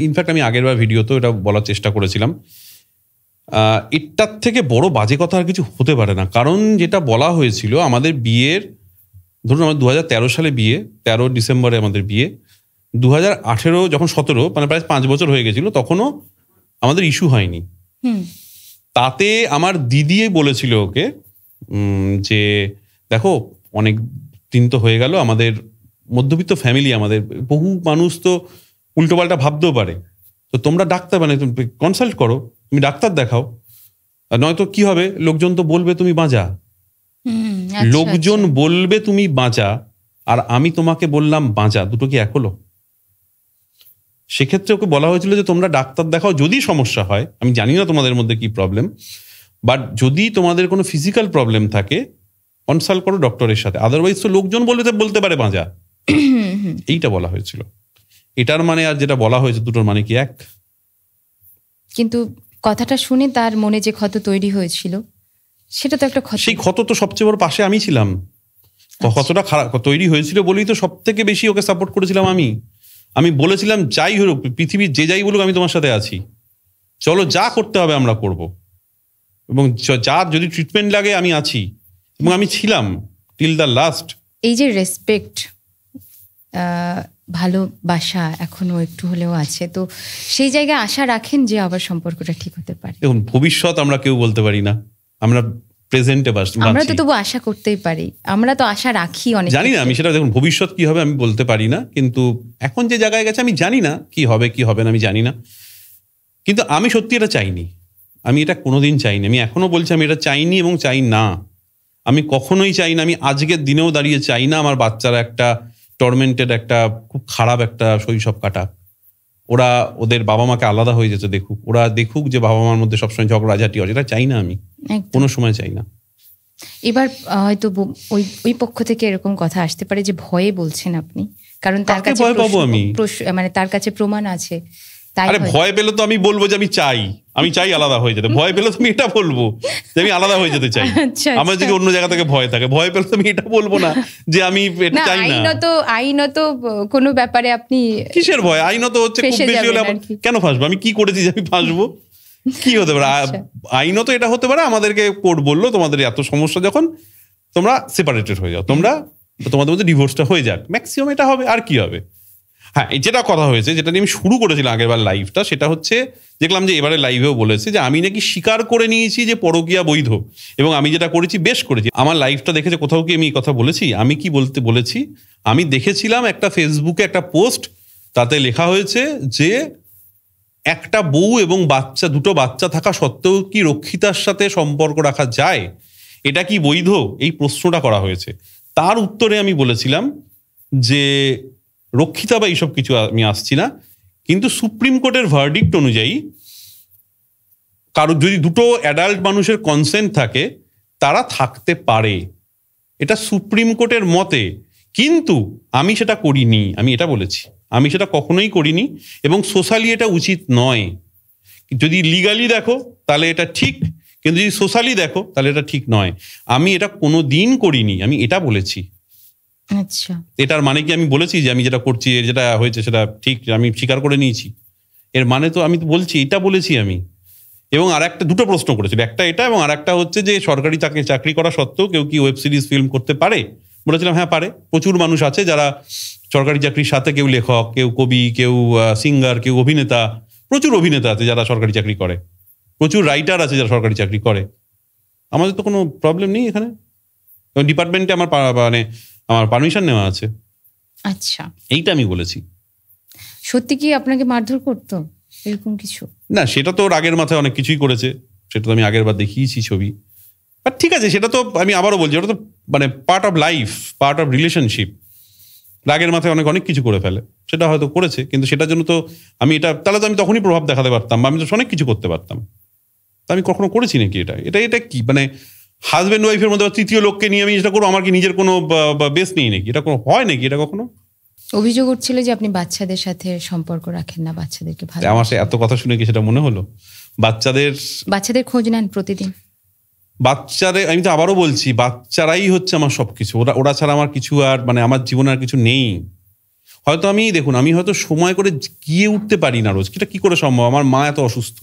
ইনফ্যাক্ট আমি আগেরবার ভিডিওতেও এটা বলার চেষ্টা করেছিলাম। এটার থেকে বড় বাজে কথা আর কিছু হতে পারে না। কারণ যেটা বলা হয়েছিল, আমাদের বিয়ের, ধরুন আমার 2013 সালে বিয়ে, 13 ডিসেম্বরে আমাদের বিয়ে, 2018 যখন 17 মানে প্রায় 5 বছর হয়ে গেছিল, তখনও আমাদের ইস্যু হয়নি। তাতে আমার দিদি বলেছিল ওকে যে দেখো, অনেক দিন তো হয়ে গেল, আমাদের মধ্যবিত্ত ফ্যামিলি, আমাদের বহু মানুষ তো উল্টোপাল্টা ভাবতেও পারে, তো তোমরা ডাক্তার মানে কনসাল্ট করো, তুমি ডাক্তার দেখাও, নয়তো কি হবে, লোকজন তো বলবে তুমি বাঁচা, লোকজন বলবে তুমি বাঁচা, আর আমি তোমাকে বললাম বাঁচা, দুটো কি এক হলো? সেক্ষেত্রে ওকে বলা হয়েছিল যে তোমরা ডাক্তার দেখাও, যদি সমস্যা হয়, আমি জানি না তোমাদের মধ্যে কি প্রবলেম, বাট যদি তোমাদের কোনো ফিজিক্যাল প্রবলেম থাকে কনসাল্ট করো ডক্টরের সাথে, আদারওয়াইজ তো লোকজন বলতে পারে বাঁচা। এইটা বলা হয়েছিল। এটার মানে আর যেটা বলা হয়েছে, দুটোর মানে কি এক? কিন্তু কথাটা শুনে তার মনে যে ক্ষত তৈরি হয়েছিল, সেটা তো একটা ক্ষত। সেই ক্ষত তো সবচেয়ে বড় পাশে আমি ছিলাম। কতটা খারাপ তৈরি হয়েছিল বলেই তো সব থেকে বেশি ওকে সাপোর্ট করেছিলাম আমি বলেছিলাম যাই হোক, পৃথিবীর যে যাই বলুক, আমি তোমার সাথে আছি, চলো যা করতে হবে আমরা করব, এবং যার যদি ট্রিটমেন্ট লাগে আমি আছি, এবং আমি ছিলাম টিল দ্য লাস্ট। এই যে রেসপেক্ট, ভালোবাসা এখনো একটু হলেও আছে, তো সেই জায়গায় আশা রাখেন যে আবার সম্পর্কটা ঠিক হতে পারে? দেখুন, ভবিষ্যৎ আমরা কেউ বলতে পারি না, আমরা প্রেজেন্টে আমরা তো তবু আশা করতেই পারি, আমরা তো আশা রাখি অনেক। জানি না আমি সেটা, দেখুন ভবিষ্যৎ কি হবে আমি বলতে পারি না, কিন্তু এখন যে জায়গায় গেছে আমি জানি না কি হবে কি হবে না, আমি জানি না। কিন্তু আমি সত্যি এটা চাইনি, আমি এটা কোনোদিন চাইনি, আমি এখনো বলছি আমি এটা চাইনি এবং চাই না, আমি কখনোই চাই না। আমি আজকের দিনেও দাঁড়িয়ে চাই না আমার বাচ্চারা একটা টর্মেন্টেড, একটা খুব খারাপ একটা শৈশব কাটাক, ওরা ওদের বাবা মাকে আলাদা হয়ে যেতে দেখুক, ওরা দেখুক যে বাবা মার মধ্যে সবসময় ঝগড়াঝাটি হয়, এটা চাই না, আমি কোনো সময় চাই না। এবার হয়তো ওই পক্ষ থেকে এরকম কথা আসতে পারে যে ভয়ে বলছেন আপনি, কারণ তার কাছে ভয় পাবো আমি, মানে তার কাছে প্রমাণ আছে। আরে ভয় পেলে তো আমি বলবো যে আমি চাই আলাদা হয়ে যেতে, ভয় পেলে তো আমি এটা বলবো যে আমি আলাদা হয়ে যেতে চাই। আমার যদি অন্য জায়গা থেকে ভয় থাকে, ভয় পেলে তো আমি এটা বলবো না যে আমি এটা চাই না। আইনত কোনো ব্যাপারে আপনি কিসের ভয়? আইনত হচ্ছে খুব বেশি হলে কেন ফাঁসবো, আমি কি করেছি যে আমি ফাঁসবো? কি হতে পারে আইনত? এটা হতে পারে আমাদেরকে কোর্ট বললো তোমাদের এত সমস্যা, যখন তোমরা সেপারেটেড হয়ে যাও, তোমাদের মধ্যে ডিভোর্সটা হয়ে যাক, ম্যাক্সিমাম এটা হবে, আর কি হবে। হ্যাঁ, যেটা কথা হয়েছে, যেটা নিয়ে আমি শুরু করেছিলাম আগেরবার লাইভটা, সেটা হচ্ছে দেখলাম যে এবারে লাইভেও বলেছে যে আমি নাকি স্বীকার করে নিয়েছি যে পরকীয়া বৈধ, এবং আমি যেটা করেছি বেশ করেছি। আমার লাইভটা দেখেছে কোথাও কি আমি এই কথা বলেছি? আমি কি বলেছি, আমি দেখেছিলাম একটা ফেসবুকে একটা পোস্ট, তাতে লেখা হয়েছে যে একটা বউ এবং দুটো বাচ্চা থাকা সত্ত্বেও কি রক্ষিতার সাথে সম্পর্ক রাখা যায়, এটা কি বৈধ, এই প্রশ্নটা করা হয়েছে। তার উত্তরে আমি বলেছিলাম যে রক্ষিতা বা এইসব কিছু আমি আসছি না, কিন্তু সুপ্রিম কোর্টের ভার্ডিক্ট অনুযায়ী কারো যদি দুটো অ্যাডাল্ট মানুষের কনসেন্ট থাকে তারা থাকতে পারে, এটা সুপ্রিম কোর্টের মতে। কিন্তু আমি সেটা করিনি, আমি এটা বলেছি, আমি সেটা কখনোই করিনি, এবং সোশ্যালি এটা উচিত নয়। যদি লিগালি দেখো তাহলে এটা ঠিক, কিন্তু যদি সোশ্যালি দেখো তাহলে এটা ঠিক নয়। আমি এটা কোনো দিন করিনি, আমি এটা বলেছি। আচ্ছা, এটার মানে কি আমি বলেছি যে আমি যেটা করছি, যেটা হয়েছে সেটা ঠিক, আমি স্বীকার করে নিয়েছি? এর মানে তো আমি তো বলছি এটা বলেছি আমি। এবং আর একটা দুটো প্রশ্ন করেছিল, একটা এটা, এবং আর একটা হচ্ছে যে সরকারি চাকরি করা সত্ত্বেও কেউ কি ওয়েব সিরিজ ফিল্ম করতে পারে? বলেছিলাম হ্যাঁ পারে, প্রচুর মানুষ আছে যারা সরকারি চাকরির সাথে, কেউ লেখক, কেউ কবি, কেউ সিঙ্গার, কেউ অভিনেতা, প্রচুর অভিনেতা আছে যারা সরকারি চাকরি করে, প্রচুর রাইটার আছে যারা সরকারি চাকরি করে। আমাদের তো কোনো প্রবলেম নেই এখানে, ডিপার্টমেন্টে আমার পারমিশন নেওয়া আছে। আচ্ছা, এইটা আমি বলেছি। সত্যি কি আপনাকে মারধর করতো? এরকম কিছু না, সেটা তো রাগের মাথায় অনেক কিছুই করেছে, সেটা তো আমি আগের বার দেখিয়েছি ছবি। বাট ঠিক আছে, সেটা তো আমি আবারও বলছি, ওটা তো মানে part of life, part of relationship. রাগের মাথায় অনেক অনেক কিছু করে ফেলে, সেটা হয়তো করেছে, কিন্তু সেটার জন্য তো আমি এটা, তাহলে তো আমি তখনই প্রভাব দেখাতে পারতাম, বা আমি তো অনেক কিছু করতে পারতাম। তা আমি কখনো করেছি নাকি এটা? এটা কি মানে হাজব্যান্ড ওয়াইফের মধ্যে তৃতীয় লোককে নিয়ে আমি যেটা করবো, আমার কি নিজের কোনো বেস নেই নাকি? এটা কোনো হয় নাকি এটা কখনো? অভিযোগ উঠছিল যে আপনি বাচ্চাদের সাথে সম্পর্ক রাখেন না, বাচ্চাদেরকে ভালো। আমার এত কথা শুনে কি সেটা মনে হলো? বাচ্চাদের খোঁজ নেন প্রতিদিন? আমি তো আবারও বলছি, বাচ্চারাই হচ্ছে আমার সবকিছু। ওরা ছাড়া আমার কিছু আর মানে আমার জীবনে আর কিছু নেই। হয়তো আমি দেখুন, আমি হয়তো সময় করে গিয়ে উঠতে পারি না রোজ, এটা কি করে সম্ভব? আমার মা এত অসুস্থ,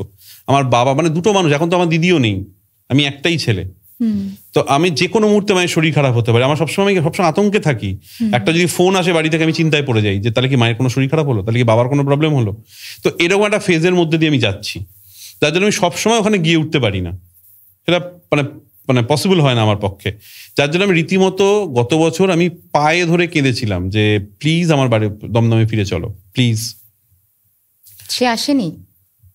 আমার বাবা, মানে দুটো মানুষ, এখন তো আমার দিদিও নেই, আমি একটাই ছেলে। তো আমি যে কোনো মুহূর্তে মানে শরীর খারাপ হতে পারে, আমার সবসময় আতঙ্কে থাকি। একটা যদি ফোন আসে বাড়ি থেকে, আমি চিন্তায় পড়ে যাই যে তাহলে কি মায়ের কোনো শরীর খারাপ হলো, তাহলে কি বাবার কোনো প্রবলেম হলো। তো এরকম একটা ফেজের মধ্যে দিয়ে আমি যাচ্ছি, তার জন্য আমি সবসময় ওখানে গিয়ে উঠতে পারি না, সেটা মানে পসিবল হয় না আমার পক্ষে। যার জন্য আমি রীতিমতো গত বছর আমি পায়ে ধরে কেঁদেছিলাম যে প্লিজ আমার বাড়ি দমদমে ফিরে চলো, প্লিজ। সে আসেনি?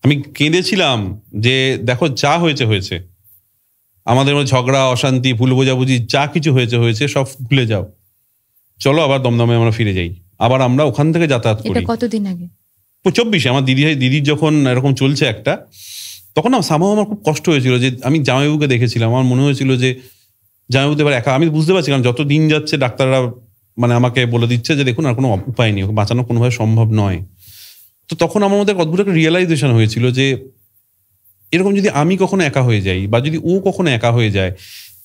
আমি কেঁদেছিলাম যে দেখো যা হয়েছে হয়েছে, আমাদের মধ্যে ঝগড়া, অশান্তি, ভুল বোঝাবুঝি যা কিছু হয়েছে সব ভুলে যাও, চলো আবার দমদমে আমরা ফিরে যাই, আবার আমরা ওখান থেকে যাতায়াত করি। এটা কতদিন আগে? 24-এ আমার দিদির যখন এরকম চলছে একটা, তখন না সামহাও আমার খুব কষ্ট হয়েছিল যে আমি জামাইবাবুকে দেখেছিলাম, আমার মনে হয়েছিল যে জামাইবাবু এবার একা। আমি বুঝতে পারছি, কারণ যত দিন যাচ্ছে ডাক্তাররা মানে আমাকে বলে দিচ্ছে যে দেখুন আর কোনো উপায় নেই, বাঁচানো কোনোভাবে সম্ভব নয়। তো তখন আমার মধ্যে অদ্ভুত একটা রিয়েলাইজেশন হয়েছিল যে এরকম যদি আমি কখনো একা হয়ে যাই, বা যদি ও কখনো একা হয়ে যায়,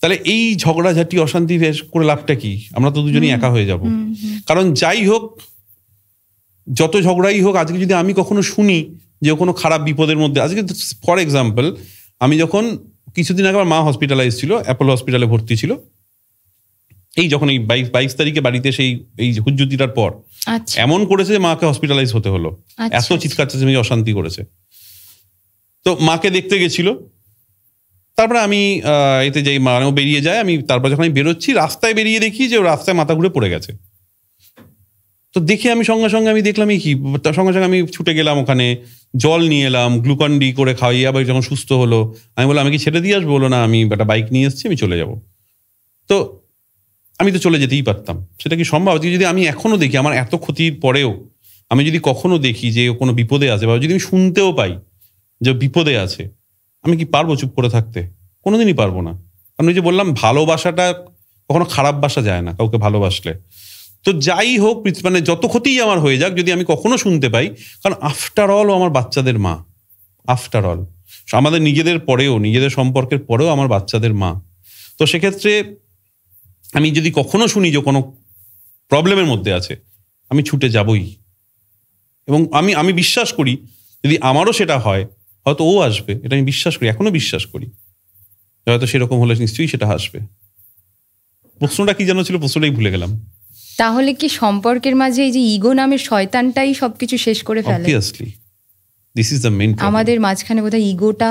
তাহলে এই ঝগড়াঝাটি অশান্তি করে লাভটা কি? আমরা তো দুজনই একা হয়ে যাব। কারণ যাই হোক, যত ঝগড়াই হোক, আজকে যদি আমি কখনো শুনি যে কোনো খারাপ বিপদের মধ্যে, আজকে ফর এক্সাম্পল আমি যখন কিছুদিন আগে আমার মা হসপিটালাইজ ছিল, অ্যাপোলো হসপিটালে ভর্তি ছিল, এই যখন এই 22 তারিখে বাড়িতে এই হুজ্জুতিটার পর এমন করেছে যে মাকে হসপিটালাইজ হতে হলো, এত চিৎকার চেঁচামেচি অশান্তি করেছে। তো মাকে দেখতে গেছিল, তারপরে আমি এতে যাই, মাও বেরিয়ে যায়, আমি তারপর যখন আমি বেরোচ্ছি রাস্তায় বেরিয়ে দেখি যে ও রাস্তায় মাথা ঘুরে পড়ে গেছে। তো দেখে আমি সঙ্গে সঙ্গে আমি দেখলাম এই কি, তার সঙ্গে সঙ্গে আমি ছুটে গেলাম ওখানে, জল নিয়ে এলাম, গ্লুকন ডি করে খাওয়াই। আবার যখন সুস্থ হলো আমি বললাম আমি কি ছেড়ে দিয়ে আসবো? বলো না, আমি একটা বাইক নিয়ে এসেছি, আমি চলে যাব। তো আমি তো চলে যেতেই পারতাম, সেটা কি সম্ভব? যদি আমি এখনো দেখি, আমার এত ক্ষতির পরেও আমি যদি কখনো দেখি যে কোনো বিপদে আছে, বা যদি আমি শুনতেও পাই যে বিপদে আছে, আমি কি পারবো চুপ করে থাকতে? কোনোদিনই পারবো না। কারণ ওই যে বললাম, ভালোবাসাটা কখনো খারাপ বাসা যায় না কাউকে ভালোবাসলে। তো যাই হোক, মানে যত ক্ষতিই আমার হয়ে যাক, যদি আমি কখনো শুনতে পাই, কারণ আফটার অল ও আমার বাচ্চাদের মা, আফটার অল আমাদের নিজেদের পরেও, নিজেদের সম্পর্কের পরেও আমার বাচ্চাদের মা। তো সেক্ষেত্রে আমি যদি কখনো শুনি যে কোনো প্রবলেমের মধ্যে আছে, আমি ছুটে যাবই। এবং আমি বিশ্বাস করি যদি আমারও সেটা হয়, হয়তো ও আসবে, এটা আমি বিশ্বাস করি, এখনো বিশ্বাস করি। হয়তো সেরকম হলে নিশ্চয়ই সেটা আসবে। প্রশ্নটা কি যেন ছিল, প্রশ্নটাই ভুলে গেলাম। তাহলে কি সম্পর্কের মাঝে এই যে ইগো নামের শয়তানটাই সবকিছু শেষ করে ফেলে? Obviously, this is the main problem. আমাদের মাঝখানে বোধহয় ইগোটা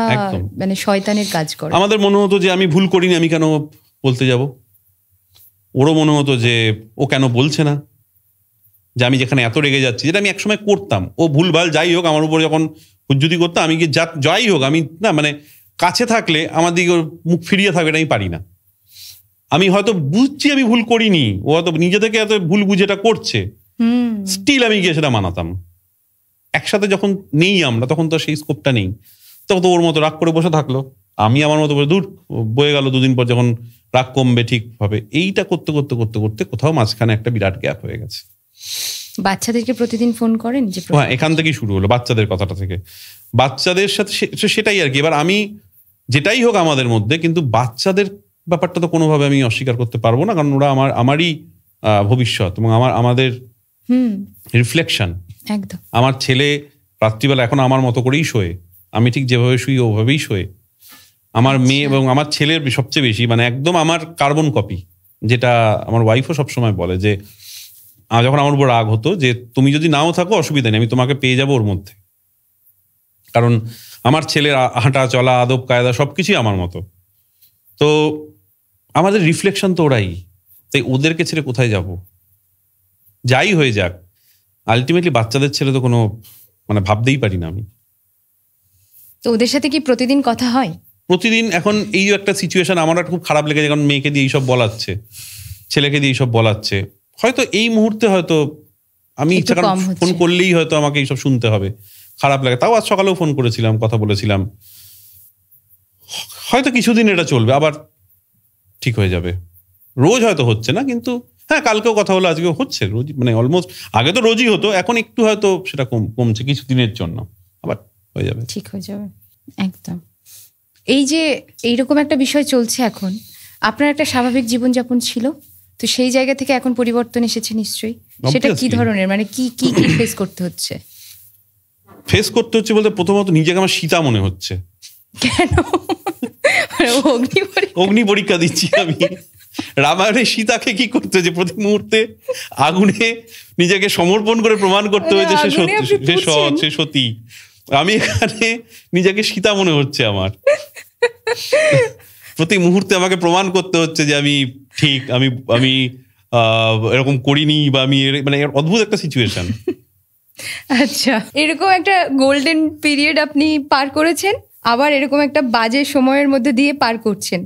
মানে শয়তানের কাজ করে। আমাদের মনে হতো যে আমি ভুল করিনি, আমি কেন বলতে যাব? ওরও মনে হতো যে ও কেন বলছে না, যে আমি যেখানে এত রেগে যাচ্ছি, যেটা আমি একসময় করতাম, ও ভুলভাল যাই হোক আমার উপর যখন হুজ্জুতি করতাম, আমি কি যাই হোক, আমি না মানে কাছে থাকলে আমার দিকে মুখ ফিরিয়ে থাকবে, এটা আমি পারি না। আমি হয়তো বুঝছি আমি ভুল করিনি, ও হয়তো নিজে থেকে এত ভুল বুঝেটা করছে, স্টিল আমি গিয়ে সেটা মানাতাম। একসাথে যখন নেই আমরা, তখন তো সেই স্কোপটা নেই, তখন তো ওর মতো রাগ করে বসে থাকলো, আমি আমার মতো দূর বয়ে গেল। দুদিন পর যখন রাগ কমবে ঠিক হবে, এইটা করতে করতে করতে করতে কোথাও মাঝখানে একটা বিরাট গ্যাপ হয়ে গেছে। বাচ্চাদেরকে প্রতিদিন ফোন করেন? যে হ্যাঁ, এখান থেকেই শুরু হলো, বাচ্চাদের কথাটা থেকে। বাচ্চাদের সাথে সেটাই আর কি। এবার আমি যেটাই হোক আমাদের মধ্যে, কিন্তু বাচ্চাদের ব্যাপারটা তো কোনোভাবে আমি অস্বীকার করতে পারবো না, কারণ ওরা আমারই ভবিষ্যৎ এবং আমাদের রিফ্লেকশন। একদম। আমার ছেলে রাত্রিবেলা এখন আমার মতো করেই শোয়ে, আমি ঠিক যেভাবে শুই ওভাবেই শোয়ে। আমার মেয়ে এবং আমার ছেলের সবচেয়ে বেশি মানে একদম আমার কার্বন কপি, যেটা আমার ওয়াইফও সবসময় বলে যে যখন আমার উপর রাগ হতো যে তুমি যদি নাও থাকো অসুবিধা নেই, আমি তোমাকে পেয়ে যাবো ওর মধ্যে। কারণ আমার ছেলের হাঁটা চলা, আদব কায়দা সবকিছুই আমার মতো। তো আমাদের রিফ্লেকশন তো ওরাই, তাই ওদেরকে ছেড়ে কোথায় যাব? যাই হয়ে যাক, আলটিমেটলি বাচ্চাদের ছেড়ে তো কোনো মানে ভাবতেই পারি না আমি। তো ওদের সাথে কি প্রতিদিন কথা হয়? প্রতিদিন। এখন এই একটা সিচুয়েশন আমার খুব খারাপ লেগেছে, কারণ মেয়েকে দিয়ে এইসব বলাচ্ছে, ছেলেকে দিয়ে এইসব বলাচ্ছে। হয়তো এই মুহূর্তে হয়তো আমি ইচ্ছা কারণ ফোন করলেই হয়তো আমাকে এইসব শুনতে হবে, খারাপ লাগে। তাও আজ সকালেও ফোন করেছিলাম, কথা বলেছিলাম। হয়তো কিছুদিন এটা চলবে, আবার ঠিক হয়ে যাবে। রোজ হয়তো হচ্ছে না, কিন্তু হ্যাঁ কালকেও কথা হলো, আজকেও হচ্ছে রোজ, মানে অলমোস্ট। আগে তো রোজই হতো, এখন একটু হয়তো সেটা কমছে কিছুদিনের জন্য, আবার হয়ে যাবে, ঠিক হয়ে যাবে। একদম। এই যে এইরকম একটা বিষয় চলছে এখন, আপনার একটা স্বাভাবিক জীবনযাপন ছিল, তো সেই জায়গা থেকে এখন পরিবর্তন এসেছে নিশ্চয়ই। সেটা কি ধরনের, মানে কি কি ফেস করতে হচ্ছে? ফেস করতে হচ্ছে বলতে প্রথমত নিজেকে আমার সীতা মনে হচ্ছে। কেন? অগ্নি পরীক্ষা দিচ্ছি আমি। রামায়ণের সীতাকে কি করতে হচ্ছে, প্রতি মুহূর্তে আগুনে নিজেকে সমর্পণ করে প্রমাণ করতে হয়েছে সে সৎ, সে সতী। আমি এখানে নিজেকে সীতা মনে হচ্ছে আমার। প্রতি মুহূর্তে আমাকে প্রমাণ করতে হচ্ছে যে আমি ঠিক, আমি এরকম করিনি, বা আমি মানে অদ্ভুত একটা সিচুয়েশন। আচ্ছা, এরকম একটা গোল্ডেন পিরিয়ড আপনি পার করেছেন, আবার এরকম একটা বাজে সময়ের মধ্যে দিয়ে পার করছেন।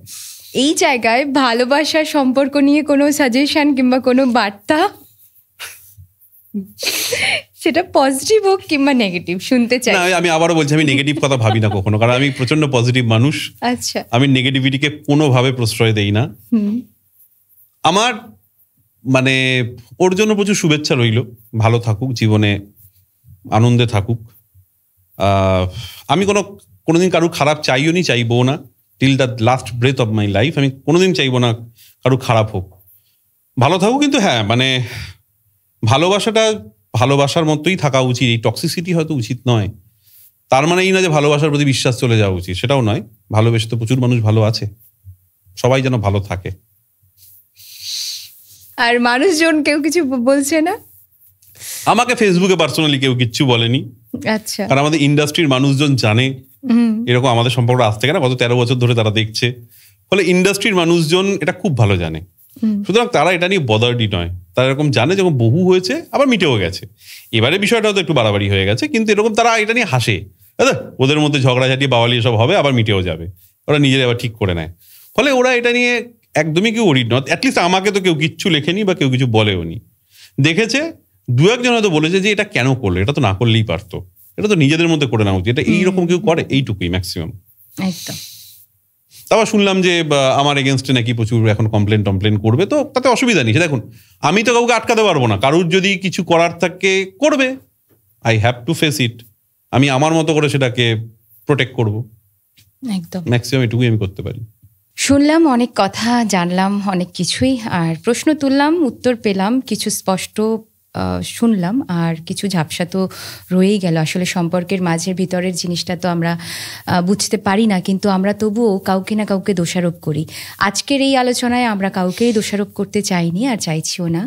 এই জায়গায় ভালোবাসার সম্পর্ক নিয়ে কোনো সাজেশন কিংবা কোনো বার্তা, সেটা পজিটিভ হোক কিংবা নেগেটিভ, শুনতে চাই। না, আমি আবারও বলছি, আমি নেগেটিভ কথা ভাবি না কখনো, কারণ আমি প্রচন্ড পজিটিভ মানুষ। আচ্ছা, আমি নেগেটিভিটিকে কোনোভাবে প্রশ্রয় দেই না। আমার মানে ওর জন্য প্রচুর শুভেচ্ছা রইল, ভালো থাকুক, জীবনে আনন্দে থাকুক। আমি কোনোদিন কারো খারাপ চাইও নি, চাইবো না। Till the last breadth of my life আমি কোনোদিন চাইবো না কারো খারাপ হোক, ভালো থাকুক। কিন্তু হ্যাঁ, মানে ভালোবাসাটা ভালোবাসার মতোই থাকা উচিত। এই টক্সিসিটি হয়তো উচিত নয়, তার মানে এই না যে ভালোবাসার প্রতি বিশ্বাস চলে যাওয়া উচিত, সেটাও নয়। ভালোবেসে তো প্রচুর মানুষ ভালো আছে, সবাই যেন ভালো থাকে। আর মানুষজন কেউ কিছু বলছে না আমাকে? ফেসবুকে পার্সোনালি কেউ কিচ্ছু বলেনি। আচ্ছা, কারণ আমাদের ইন্ডাস্ট্রির মানুষজন জানে এরকম আমাদের সম্পর্ক আজ থেকে না, গত 13 বছর ধরে তারা দেখছে। ফলে ইন্ডাস্ট্রির মানুষজন এটা খুব ভালো জানে, সুতরাং তারা এটা নিয়ে বদার্ডই নয়। তারা এরকম জানে যখন বহু হয়েছে, আবার মিটেও গেছে। এবারে বিষয়টা হয়তো একটু বাড়াবাড়ি হয়ে গেছে, কিন্তু এরকম তারা এটা নিয়ে হাসে, ওদের মধ্যে ঝগড়াঝাটি বাওয়ালি সব হবে, আবার মিটেও যাবে, ওরা নিজেরা আবার ঠিক করে নেয়। ফলে ওরা এটা নিয়ে একদমই কেউ ওরিড নয়। অ্যাটলিস্ট আমাকে তো কেউ কিচ্ছু লেখেনি বা কেউ কিছু বলেও নি। দেখেছে দু একজন হয়তো বলেছে যে এটা কেন করলো, এটা তো না করলেই পারতো, এটা তো নিজেদের মধ্যে করে নেওয়া উচিত, এটা এইরকম কেউ করে, এইটুকুই ম্যাক্সিমাম। একদম। তারপর শুনলাম যে আমার এগেনস্টে নাকি প্রচুর এখন কমপ্লেন করবে, তো তাতে অসুবিধা নেই। দেখুন, আমি তো কাউকে আটকাতে পারবো না, কারুর যদি কিছু করার থাকে করবে, I have to face it. আমি আমার মতো করে সেটাকে প্রোটেক্ট করবো, একদম ম্যাক্সিমাম এটুকুই আমি করতে পারি। শুনলাম অনেক কথা, জানলাম অনেক কিছুই, আর প্রশ্ন তুললাম, উত্তর পেলাম, কিছু স্পষ্ট শুনলাম, আর কিছু ঝাপসা তো রয়েই গেল। আসলে সম্পর্কের মাঝের ভিতরের জিনিসটা তো আমরা বুঝতে পারি না, কিন্তু আমরা তবুও কাউকে না কাউকে দোষারোপ করি। আজকের এই আলোচনায় আমরা কাউকেই দোষারোপ করতে চাইনি, আর চাইছিও না।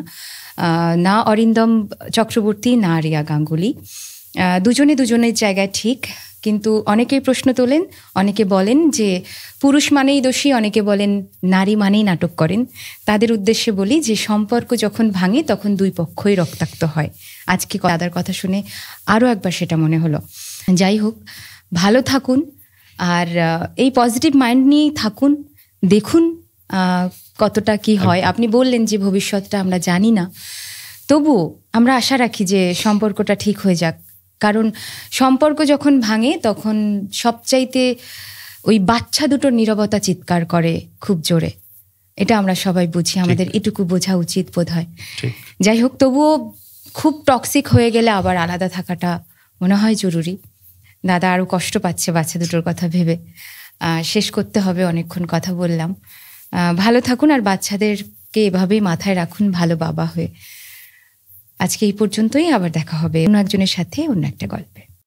না অরিন্দম চক্রবর্তী, না রিয়া গাঙ্গুলি, দুজনের জায়গায় ঠিক। কিন্তু অনেকেই প্রশ্ন তোলেন, অনেকে বলেন যে পুরুষ মানেই দোষী, অনেকে বলেন নারী মানেই নাটক করেন। তাদের উদ্দেশ্যে বলি যে সম্পর্ক যখন ভাঙে তখন দুই পক্ষই রক্তাক্ত হয়। আজকে দাদার কথা শুনে আরও একবার সেটা মনে হলো। যাই হোক, ভালো থাকুন, আর এই পজিটিভ মাইন্ড নিয়েই থাকুন। দেখুন কতটা কি হয়। আপনি বললেন যে ভবিষ্যৎটা আমরা জানি না, তবুও আমরা আশা রাখি যে সম্পর্কটা ঠিক হয়ে যাক। কারণ সম্পর্ক যখন ভাঙে তখন সবচাইতে ওই বাচ্চা দুটোর নীরবতা চিৎকার করে খুব জোরে, এটা আমরা সবাই বুঝি, আমাদের এটুকু বোঝা উচিত বোধ হয়। যাই হোক, তবুও খুব টক্সিক হয়ে গেলে আবার আলাদা থাকাটা মনে হয় জরুরি। দাদা আরও কষ্ট পাচ্ছে বাচ্চা দুটোর কথা ভেবে। শেষ করতে হবে, অনেকক্ষণ কথা বললাম। ভালো থাকুন, আর বাচ্চাদেরকে এভাবেই মাথায় রাখুন ভালো বাবা হয়ে। আজকে এই পর্যন্তই, আবার দেখা হবে অন্য একজনের সাথে অন্য একটা গল্পে।